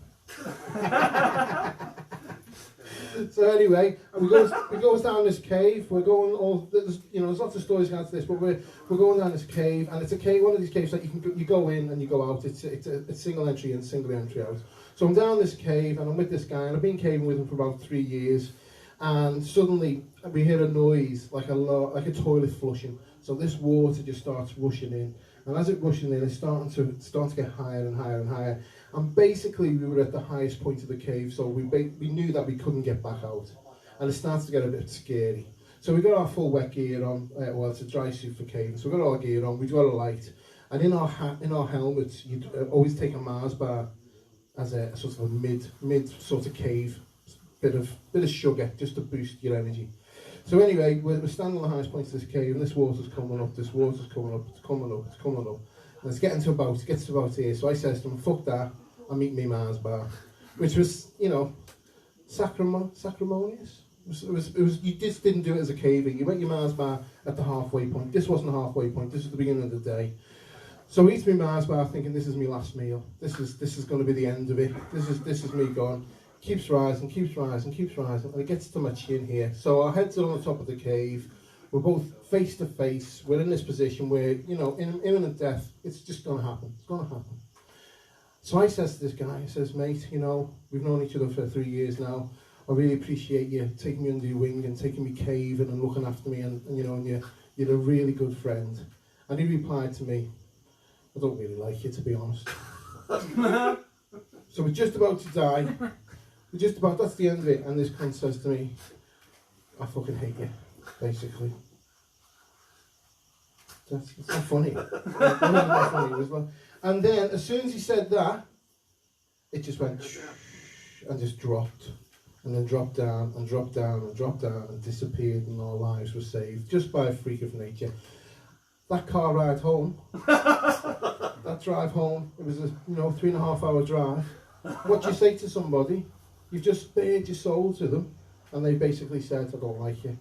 So anyway, and we go down this cave. We're going all, there's lots of stories about this, but we're going down this cave, and it's a cave, one of these caves that you go in and you go out. It's a single entry in, single entry out. So I'm down this cave, and I'm with this guy, and I've been caving with him for about 3 years, and suddenly we hear a noise like a toilet flushing. So this water just starts rushing in, and as it rushing in, it's starting to get higher and higher and higher. And basically, we were at the highest point of the cave, so we knew that we couldn't get back out, and it starts to get a bit scary. So we got our full wet gear on. Well, it's a dry suit for caving, so we got our gear on. We got a light, and in our helmets, you'd always take a Mars bar as a sort of a mid sort of cave, bit of sugar just to boost your energy. So anyway, we're standing on the highest point of this cave, and this water's coming up, it's coming up, and it gets to about here. So I says to him, fuck that, I'll meet me Mars bar, which was, sacrimonious. It was, you just didn't do it as a caver. You met your Mars bar at the halfway point. This wasn't a halfway point, this was the beginning of the day. So I eat me Mars bar thinking this is my last meal. This is going to be the end of it. This is me gone. Keeps rising, and it gets to my chin here. So our heads are on the top of the cave. We're both face to face. We're in this position where, in imminent death, it's just going to happen. It's going to happen. So I says to this guy, I says, mate, we've known each other for 3 years now. I really appreciate you taking me under your wing and taking me caving and looking after me, and you're a really good friend. And he replied to me, I don't really like you, to be honest. So we're just about to die. That's the end of it. And this cunt says to me, I fucking hate you, basically. It's not funny. It's not funny as well. And then, as soon as he said that, it just went and just dropped. And then dropped down and dropped down and dropped down and disappeared, and our lives were saved just by a freak of nature. That car ride home, that drive home, it was a 3.5 hour drive. What do you say to somebody? You've just bared your soul to them, and they basically said, I don't like you.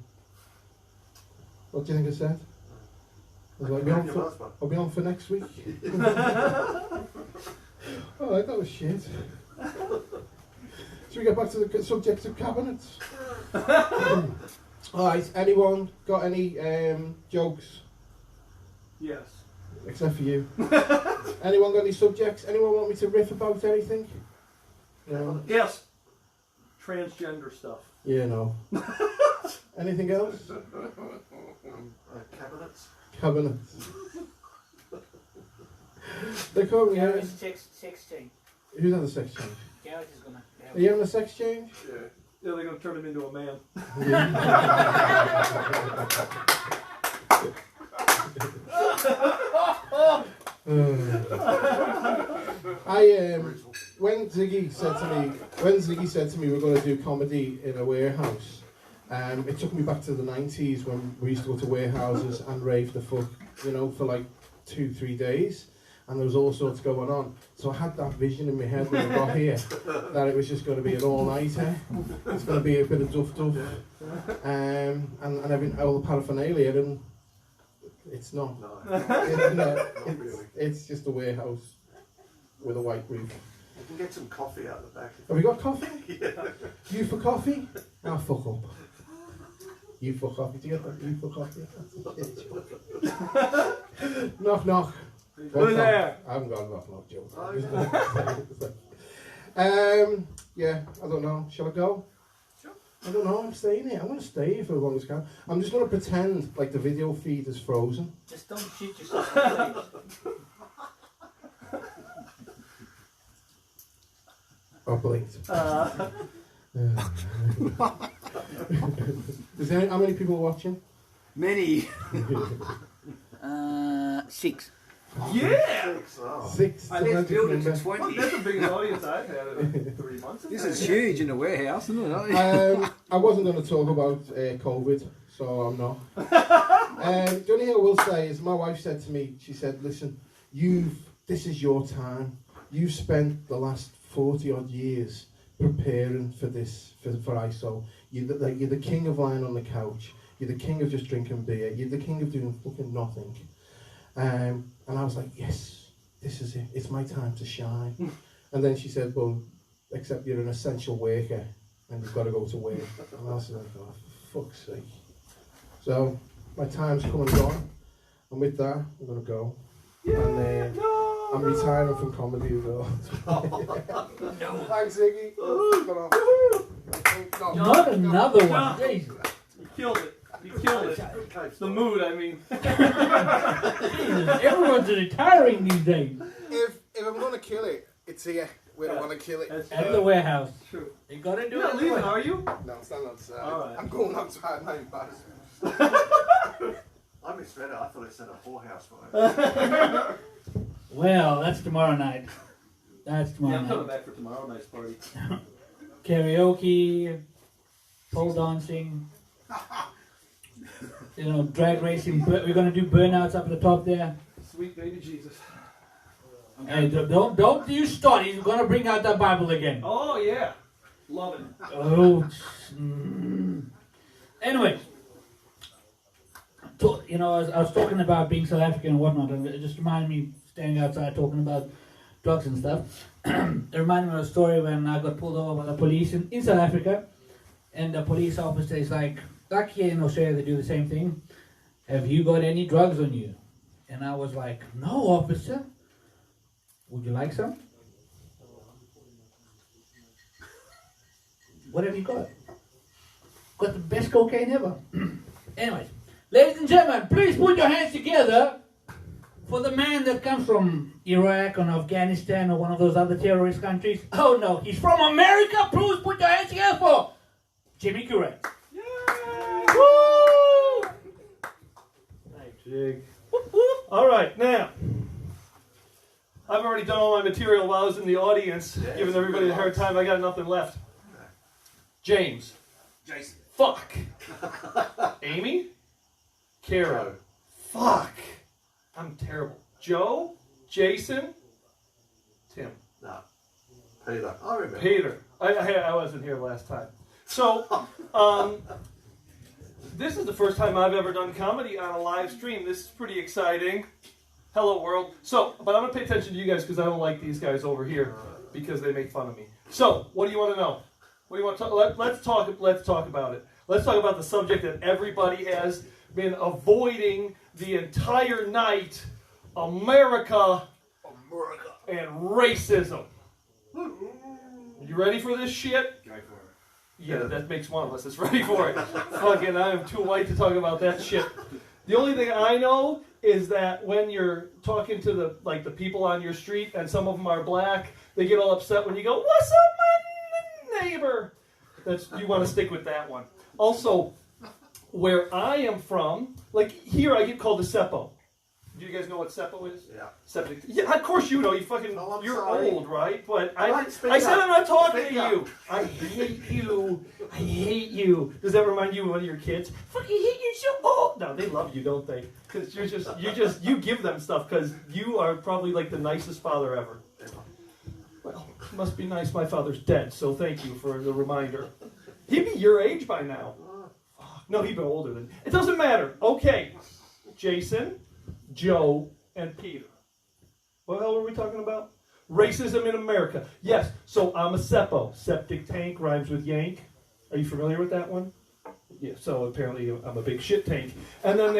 What do you think I said? I was like, I'll be on for next week. Alright, that was shit. Should we get back to the subject of cabinets? Alright, anyone got any jokes? Yes. Except for you. Anyone got any subjects? Anyone want me to riff about anything? No. Yes. Transgender stuff. Yeah, no. Anything else? Cabinets. Cabinets. They call me. Garage sex change. Who's on the sex change? Garage is gonna. Are you on the sex change? Yeah. Yeah, they're gonna turn him into a man. When Zhygi said to me we're going to do comedy in a warehouse, it took me back to the 90s when we used to go to warehouses and rave the fuck, for like 2-3 days, and there was all sorts going on. So I had that vision in my head when I got here that it was just going to be an all-nighter. It's going to be a bit of duff, and all the paraphernalia, and it's not. It's just a warehouse with a white roof. You can get some coffee out the back. Have we got coffee? Yeah. You for coffee? I'll fuck up. You for coffee? Do you get that? You for coffee? Knock knock. Who's there? I haven't got a knock joke. Yeah, I don't know. Shall I go? Sure. I don't know, I'm staying here. I'm going to stay here for as long as I can. I'm just going to pretend like the video feed is frozen. Just don't shoot yourself in the face. I blinked. How many people are watching? Many. 6. Yeah! Six. I left building to Well, 20. that's the biggest audience I've had in 3 months. This is huge in the warehouse, isn't it? I wasn't going to talk about COVID, so I'm not. The only thing I will say is my wife said to me, she said, listen, this is your time. You've spent the last 40 odd years preparing for this, for ISO. You're the king of lying on the couch. You're the king of just drinking beer. You're the king of doing fucking nothing. And I was like, yes, this is it. It's my time to shine. And then she said, well, except you're an essential worker. and you've got to go to work. And I was like, oh, for fuck's sake. So my time's come and gone, and with that, I'm going to go. And I'm retiring from comedy as well. Thanks, Ziggy. Not another one. Jesus. You killed it. You killed it. The mood, I mean. Jesus, everyone's retiring these days. If I'm going to kill it, it's here. Where I want to kill it. At the warehouse. True. You gotta do You're not it. leaving, are you? No, I'm standing outside. All right. I'm going outside now, embarrassed. I misread it. I thought it said a whorehouse fire. Well, that's tomorrow night. That's Yeah, tomorrow I'm coming night. back for tomorrow night's party. Karaoke, pole dancing, drag racing. We're gonna do burnouts up at the top there. Sweet baby Jesus. Hey, don't you start. He's gonna bring out that Bible again. Oh, yeah. Love it. Oh. Anyway, I was talking about being South African and whatnot, and it just reminded me standing outside talking about drugs and stuff. It reminded me of a story when I got pulled over by the police in South Africa, and the police officer is like here in Australia they do the same thing. Have you got any drugs on you? And I was like, no, officer. Would you like some? What have you got? Got the best cocaine ever. Anyways, ladies and gentlemen, please put your hands together for the man that comes from Iraq or Afghanistan or one of those other terrorist countries. Oh no, he's from America. Please put your hands together for Jimmy Curran. Woo! Thanks, Jig. All right, now. I've already done all my material while I was in the audience, giving everybody a hard time. I got nothing left. James. Jason. Fuck. Amy. Kara. Fuck. I'm terrible. Joe. Jason. Tim. No. Peter. I remember. Peter. I wasn't here last time. So, this is the first time I've ever done comedy on a live stream. This is pretty exciting. Hello, world. So, but I'm going to pay attention to you guys because I don't like these guys over here because they make fun of me. So, what do you want to know? What do you want to talk? Let's talk about it. Let's talk about the subject that everybody has been avoiding the entire night: America and racism. You ready for this shit? Go for it. Yeah, that makes one of us that's ready for it. Fucking, I am too white to talk about that shit. The only thing I know is that when you're talking to the people on your street, and some of them are black, they get all upset when you go, "What's up, my neighbor?" You want to stick with that one. Also, where I am from, like here, I get called a Seppo. Do you guys know what Seppo is? Yeah. Septic. Yeah, of course you know. You fucking, No, you're sorry. old, right? But Right, speak I said up. I'm not talking Speak to up. you. I hate you. I hate you. Does that remind you of one of your kids? Fucking hate you so old. No, they love you, don't they? Because you give them stuff because you are probably like the nicest father ever. Well, must be nice. My father's dead, so thank you for the reminder. He'd be your age by now. Fuck. No, he'd be older than. It doesn't matter. Okay, Jason, Joe, and Peter. What the hell were we talking about? Racism in America. Yes, so I'm a Seppo. Septic tank rhymes with yank. Are you familiar with that one? Yeah, so apparently I'm a big shit tank. And then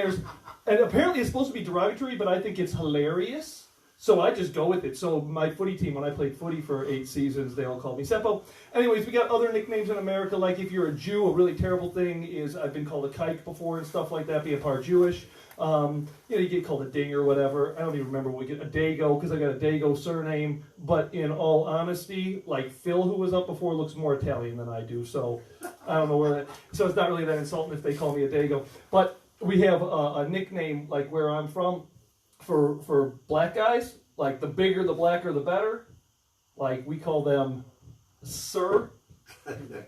and apparently it's supposed to be derogatory, but I think it's hilarious. So I just go with it. So my footy team, when I played footy for 8 seasons, they all called me Seppo. Anyways, we got other nicknames in America, like if you're a Jew, a really terrible thing is I've been called a kike before and stuff like that, being part Jewish. You get called a ding or whatever. I don't even remember what we get, a Dago, because I got a Dago surname. But in all honesty, like Phil, who was up before, looks more Italian than I do. So I don't know where that. So it's not really that insulting if they call me a Dago. But we have a nickname like where I'm from for black guys. Like the bigger, the blacker, the better. Like we call them Sir.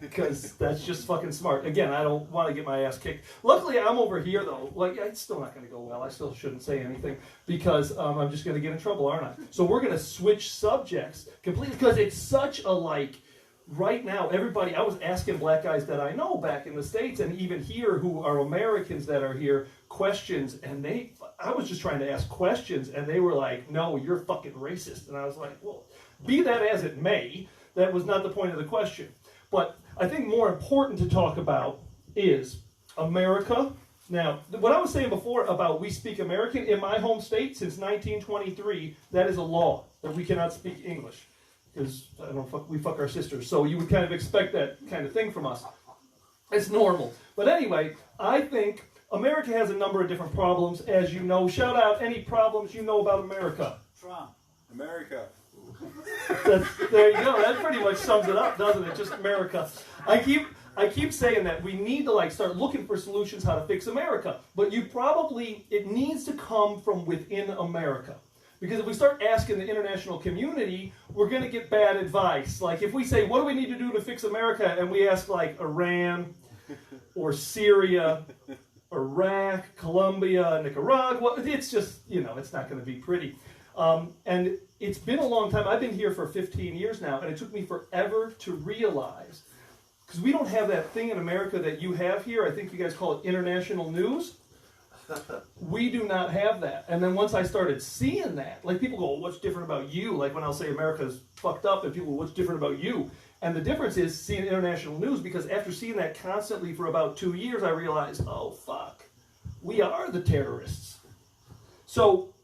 Because that's just fucking smart. Again, I don't want to get my ass kicked. Luckily, I'm over here, though. Like, it's still not going to go well. I still shouldn't say anything because I'm just going to get in trouble, aren't I? So we're going to switch subjects completely because it's such a, right now, everybody, I was asking black guys that I know back in the States and even here who are Americans that are here questions, and I was just trying to ask questions, and they were like, no, you're fucking racist. And I was like, well, be that as it may, that was not the point of the question. But I think more important to talk about is America. Now, what I was saying before about we speak American, in my home state since 1923, that is a law that we cannot speak English. Because we fuck our sisters. So you would kind of expect that kind of thing from us. It's normal. But anyway, I think America has a number of different problems, as you know. Shout out any problems you know about America. Trump. America. There you go. That pretty much sums it up, doesn't it? Just America. I keep saying that we need to start looking for solutions how to fix America. But it needs to come from within America. Because if we start asking the international community, we're going to get bad advice. Like if we say, what do we need to do to fix America? And we ask like Iran or Syria, Iraq, Colombia, Nicaragua. It's just, it's not going to be pretty. And it's been a long time. I've been here for 15 years now, and it took me forever to realize, because we don't have that thing in America that you have here. I think you guys call it international news. We do not have that. And then once I started seeing that, like people go, well, what's different about you? Like when I'll say America's fucked up, and people go, what's different about you? And the difference is seeing international news, because after seeing that constantly for about 2 years, I realized, oh, fuck, we are the terrorists. So,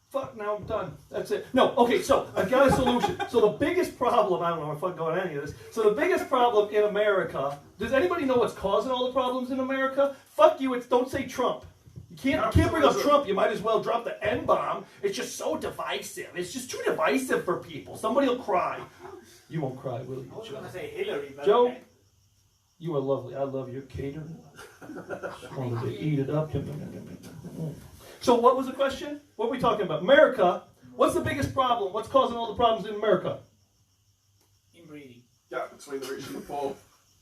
fuck, now I'm done. That's it. No, okay, so I've got a solution. So the biggest problem, I don't know if I'm going to any of this. So the biggest problem in America, does anybody know what's causing all the problems in America? Fuck you, don't say Trump. You can't bring up Trump. You might as well drop the N-bomb. It's just so divisive. It's just too divisive for people. Somebody will cry. You won't cry, will you, I was Joe? going to say Hillary, but Joe, okay. you are lovely. I love your catering. Wanted to eat it up. So what was the question? What are we talking about? America. What's the biggest problem? What's causing all the problems in America? Inbreeding. Yeah, between the rich and the poor.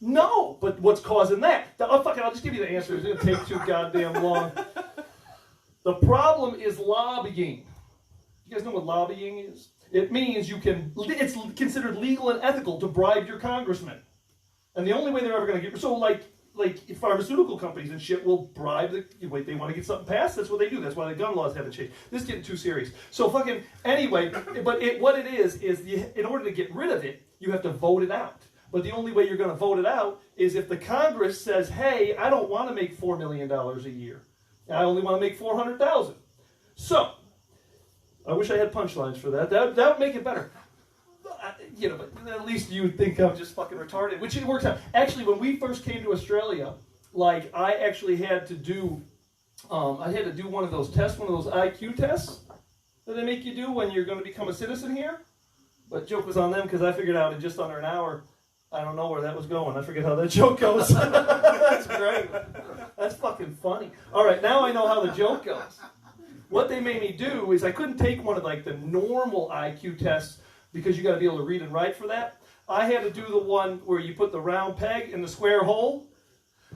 No, but what's causing that? Oh, fuck it, I'll just give you the answer. It's going to take too goddamn long. The problem is lobbying. You guys know what lobbying is? It means it's considered legal and ethical to bribe your congressman. And the only way they're ever going to get, so like pharmaceutical companies and shit will bribe they want to get something passed, that's what they do. That's why the gun laws haven't changed. This is getting too serious. So fucking, anyway, but what it is in order to get rid of it, you have to vote it out. But the only way you're going to vote it out is if the Congress says, hey, I don't want to make $4 million a year. I only want to make $400,000. So, I wish I had punchlines for that. That would make it better. But at least you would think I'm just fucking retarded, which it works out. Actually, when we first came to Australia, I actually had to do, one of those tests, one of those IQ tests that they make you do when you're going to become a citizen here. But joke was on them because I figured out in just under an hour. I don't know where that was going. I forget how that joke goes. That's great. That's fucking funny. All right, now I know how the joke goes. What they made me do is I couldn't take one of the normal IQ tests because you got to be able to read and write for that. I had to do the one where you put the round peg in the square hole.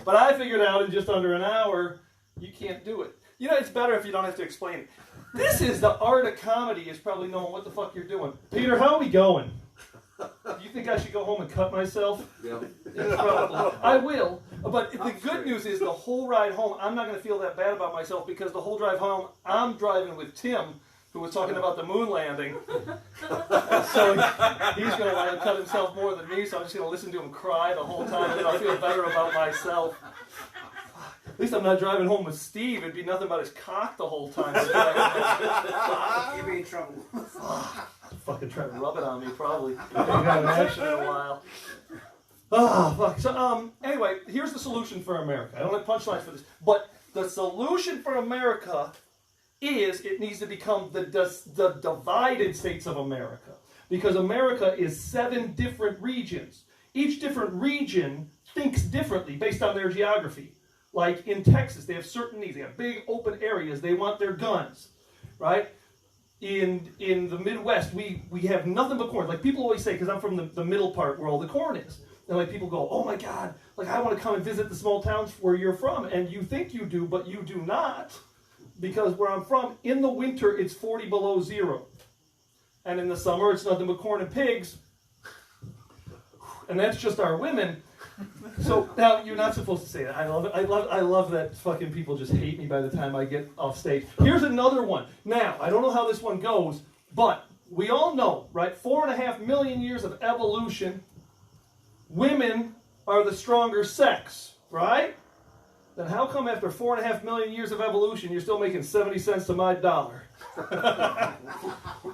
But I figured out in just under an hour, you can't do it. It's better if you don't have to explain it. This is the art of comedy, is probably knowing what the fuck you're doing. Peter, how are we going? Do you think I should go home and cut myself? Yeah. Probably. I will. But the good news is the whole ride home, I'm not going to feel that bad about myself because the whole drive home, I'm driving with Tim, who was talking about the moon landing. So he's going to cut himself more than me, so I'm just going to listen to him cry the whole time, and then I'll feel better about myself. At least I'm not driving home with Steve. It'd be nothing but his cock the whole time. You'd be in trouble. Fucking trying to rub it on me, probably. I haven't had an action in a while. Oh, fuck. So, anyway, here's the solution for America. I don't have punchlines for this. But the solution for America is it needs to become the divided states of America. Because America is 7 different regions. Each different region thinks differently based on their geography. Like in Texas, they have certain needs. They have big open areas. They want their guns, right? In the Midwest, we have nothing but corn. Like people always say, because I'm from the middle part where all the corn is. And people go, oh my God, I want to come and visit the small towns where you're from. And you think you do, but you do not. Because where I'm from, in the winter, it's 40 below zero. And in the summer, it's nothing but corn and pigs. And that's just our women. So now you're not supposed to say that. I love that fucking people just hate me by the time I get off stage. Here's another one. Now, I don't know how this one goes, but we all know, right? 4.5 million years of evolution. women are the stronger sex, right? Then how come after 4.5 million years of evolution, you're still making 70 cents to my dollar?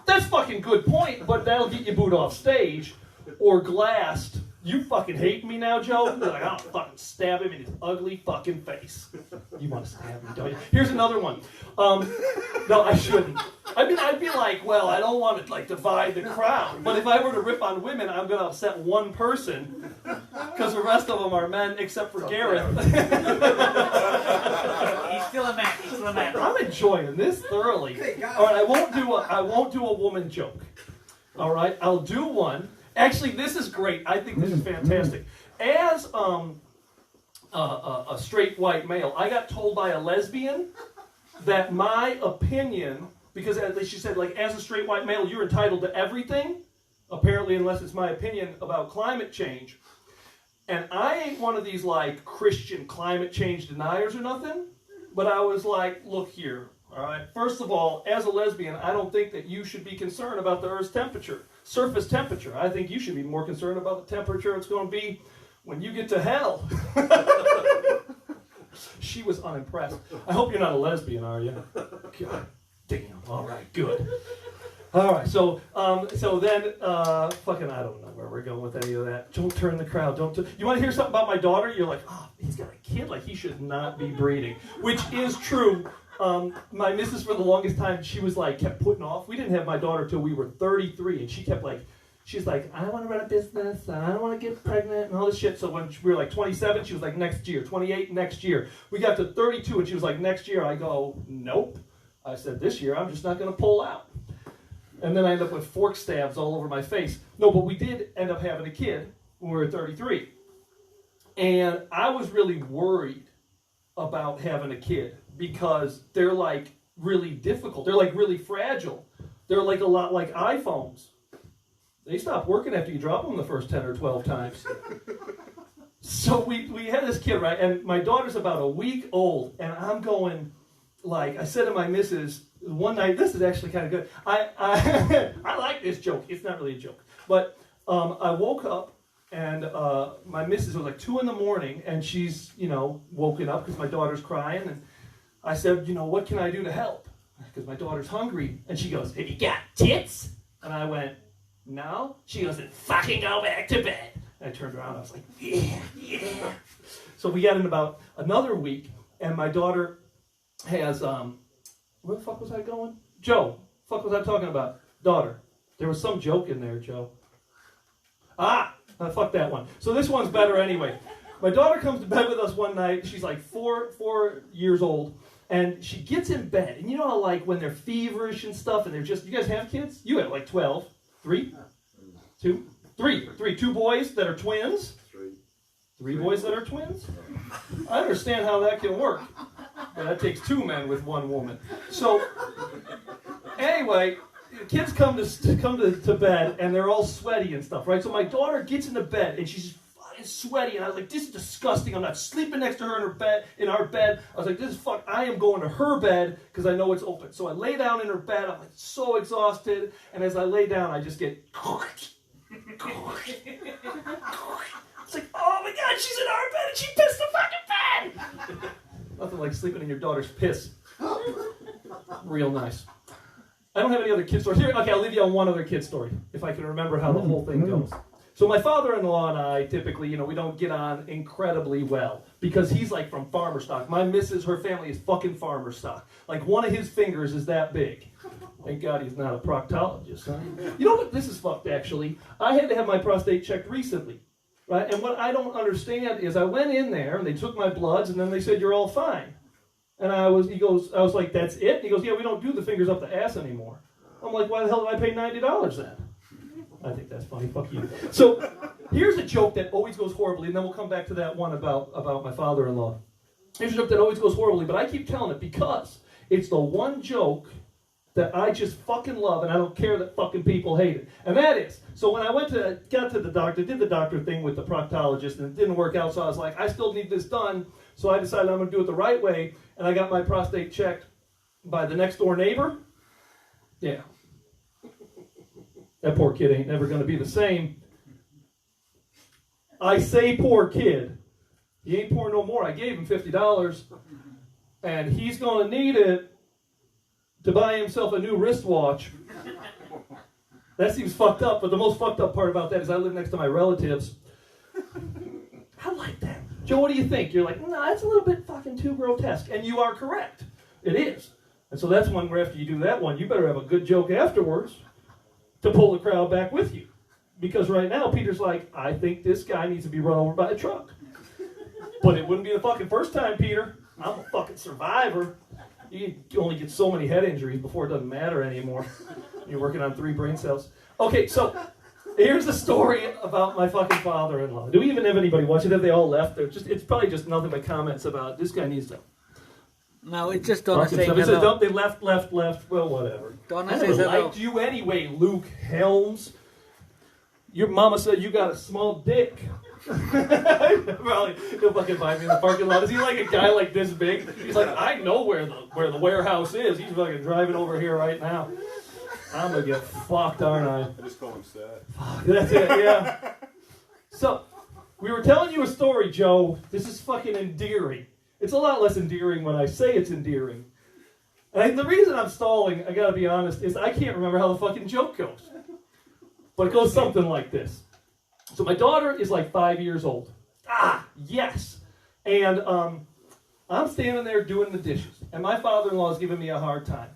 That's fucking good point, but that'll get you booed off stage or glassed. You fucking hate me now, Joe? You're like, I'll fucking stab him in his ugly fucking face. You want to stab me, don't you? Here's another one. No, I shouldn't. I mean, I'd be like, well, I don't want to like divide the crowd. But if I were to rip on women, I'm going to upset one person because the rest of them are men, except for Gareth. He's still a man. He's still a man. I'm enjoying this thoroughly. All right, I won't do a woman joke. All right, I'll do one. Actually, this is great. I think this is fantastic. As a straight white male, I got told by a lesbian that my opinion, because she said, like, as a straight white male, you're entitled to everything, apparently, unless it's my opinion about climate change. And I ain't one of these, like, Christian climate change deniers or nothing, but I was like, look here, all right? First of all, as a lesbian, I don't think that you should be concerned about the Earth's temperature. Surface temperature. I think you should be more concerned about the temperature it's going to be when you get to hell. She was unimpressed. I hope you're not a lesbian, are you? God damn. All right, good. All right, so then, fucking, I don't know where we're going with any of that. Don't turn the crowd. You want to hear something about my daughter? You're like, oh, he's got a kid. Like, he should not be breeding, which is true. My missus, for the longest time, she was like, kept putting off. We didn't have my daughter till we were 33, and she kept like, she's like, I want to run a business, and I don't want to get pregnant, and all this shit. So when we were like 27, she was like, next year. 28, next year. We got to 32, and she was like, next year. I go, nope. I said, this year, I'm just not going to pull out. And then I ended up with fork stabs all over my face. No, but we did end up having a kid when we were 33. And I was really worried about having a kid because they're like really difficult. They're like really fragile. They're like a lot like iPhones. They stop working after you drop them the first 10 or 12 times. So we had this kid, right? And my daughter's about a week old. And I'm going, like, I said to my missus one night, this is actually kind of good. I like this joke. It's not really a joke. But I woke up, and my missus was like 2 in the morning, and she's, woken up because my daughter's crying. And I said, what can I do to help? Because my daughter's hungry. And she goes, have you got tits? And I went, no. She goes, then fucking go back to bed. And I turned around, I was like, yeah. So we got in about another week, and my daughter has, where the fuck was I going? Joe, fuck was I talking about? Daughter. There was some joke in there, Joe. Fuck that one. So this one's better anyway. My daughter comes to bed with us one night. She's like four years old. And she gets in bed. And you know how, like, when they're feverish and stuff, and they're just, you guys have kids? You have like 12. 3? 2? 3. 2 boys that are twins? 3 boys that are twins? I understand how that can work. But that takes 2 men with 1 woman. So, anyway, kids come to bed, and they're all sweaty and stuff, right? So my daughter gets into bed, and she's fucking sweaty, and I was like, this is disgusting. I'm not sleeping next to her in our bed. I was like, this is fuck. I am going to her bed because I know it's open. So I lay down in her bed. I'm like so exhausted, and as I lay down, I just get. It's like, oh my God, she's in our bed, and she pissed the fucking bed. Nothing like sleeping in your daughter's piss. Real nice. I don't have any other kid stories. Here, okay, I'll leave you on one other kid story, if I can remember how the whole thing goes. So my father-in-law and I, typically, we don't get on incredibly well, because he's like from farmer stock. My missus, her family is fucking farmer stock. Like, one of his fingers is that big. Thank God he's not a proctologist, huh? You know what? This is fucked, actually. I had to have my prostate checked recently. Right? And what I don't understand is I went in there and they took my bloods and then they said, you're all fine. And I was like, that's it? And he goes, yeah, we don't do the fingers up the ass anymore. I'm like, why the hell did I pay $90 then? I think that's funny. Fuck you. So here's a joke that always goes horribly, and then we'll come back to that one about my father-in-law. Here's a joke that always goes horribly, but I keep telling it because it's the one joke that I just fucking love, and I don't care that fucking people hate it. And that is, so when I got to the doctor, did the doctor thing with the proctologist, and it didn't work out, so I was like, I still need this done, so I decided I'm going to do it the right way, and I got my prostate checked by the next door neighbor. Yeah. That poor kid ain't never going to be the same. I say poor kid. He ain't poor no more. I gave him $50, and he's going to need it to buy himself a new wristwatch. That seems fucked up, but the most fucked up part about that is I live next to my relatives. I like that. Joe, what do you think? You're like, no, that's a little bit fucking too grotesque. And you are correct. It is. And so that's one where after you do that one, you better have a good joke afterwards to pull the crowd back with you. Because right now, Peter's like, I think this guy needs to be run over by a truck. But it wouldn't be the fucking first time, Peter. I'm a fucking survivor. You only get so many head injuries before it doesn't matter anymore. You're working on 3 brain cells. Okay, so here's the story about my fucking father-in-law. Do we even have anybody watching? Have they all left? It's probably just nothing but comments about this guy needs to. No, it's just Donna saying hello. hello. They left. Well, whatever. Donna I says never hello. liked you anyway, Luke Helms. Your mama said you got a small dick. Probably he'll fucking find me in the parking lot. Is he like a guy like this big? He's like, I know where the warehouse is. He's fucking driving over here right now. I'm gonna get fucked, aren't I? I just call him sad. Fuck, that's it, yeah. So, we were telling you a story, Joe. This is fucking endearing. It's a lot less endearing when I say it's endearing. And the reason I'm stalling, I gotta be honest, is I can't remember how the fucking joke goes. But it goes something like this. So my daughter is like 5 years old. Ah, yes. And I'm standing there doing the dishes. And my father-in-law is giving me a hard time.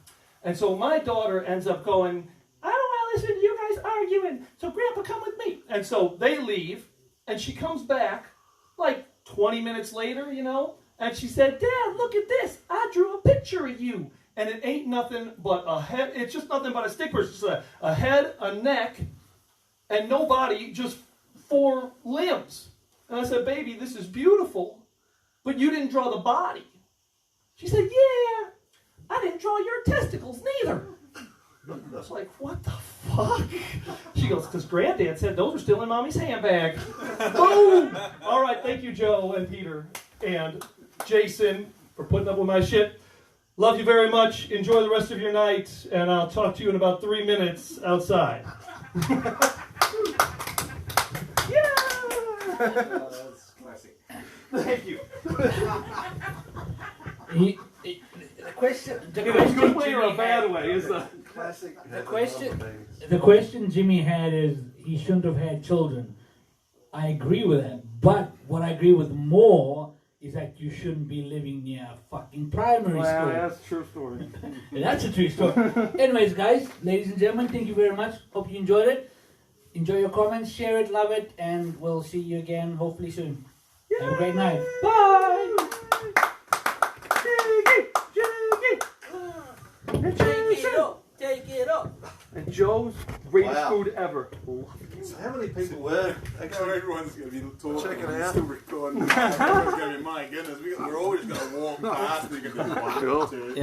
And so my daughter ends up going, I don't want to listen to you guys arguing. So Grandpa, come with me. And so they leave. And she comes back like 20 minutes later, you know. And she said, Dad, look at this. I drew a picture of you. And it ain't nothing but a head. It's just nothing but a stick. It's just a head, a neck, and no body, just 4 limbs. And I said, baby, this is beautiful, but you didn't draw the body. She said, yeah, I didn't draw your testicles neither. I was like, what the fuck? She goes, because Granddad said those were still in Mommy's handbag. Boom! All right, thank you, Joe and Peter and Jason, for putting up with my shit. Love you very much. Enjoy the rest of your night, and I'll talk to you in about 3 minutes outside. That's classic. Thank you. The question In a good way or a bad way is the Classic. The question Jimmy had is he shouldn't have had children. I agree with that, but what I agree with more is that you shouldn't be living near a fucking primary school. That's a true story. That's a true story. Anyways, guys, ladies and gentlemen, thank you very much. Hope you enjoyed it. Enjoy your comments, share it, love it, and we'll see you again hopefully soon. Yay! Have a great night. Bye! Take it up. And Joe's greatest Wow. food ever. So how many people were Now actually everyone's going to be talking. Check it and out. Still recording. Everyone's going to be, my goodness, we're always going to walk past. We're going to be 1, 2.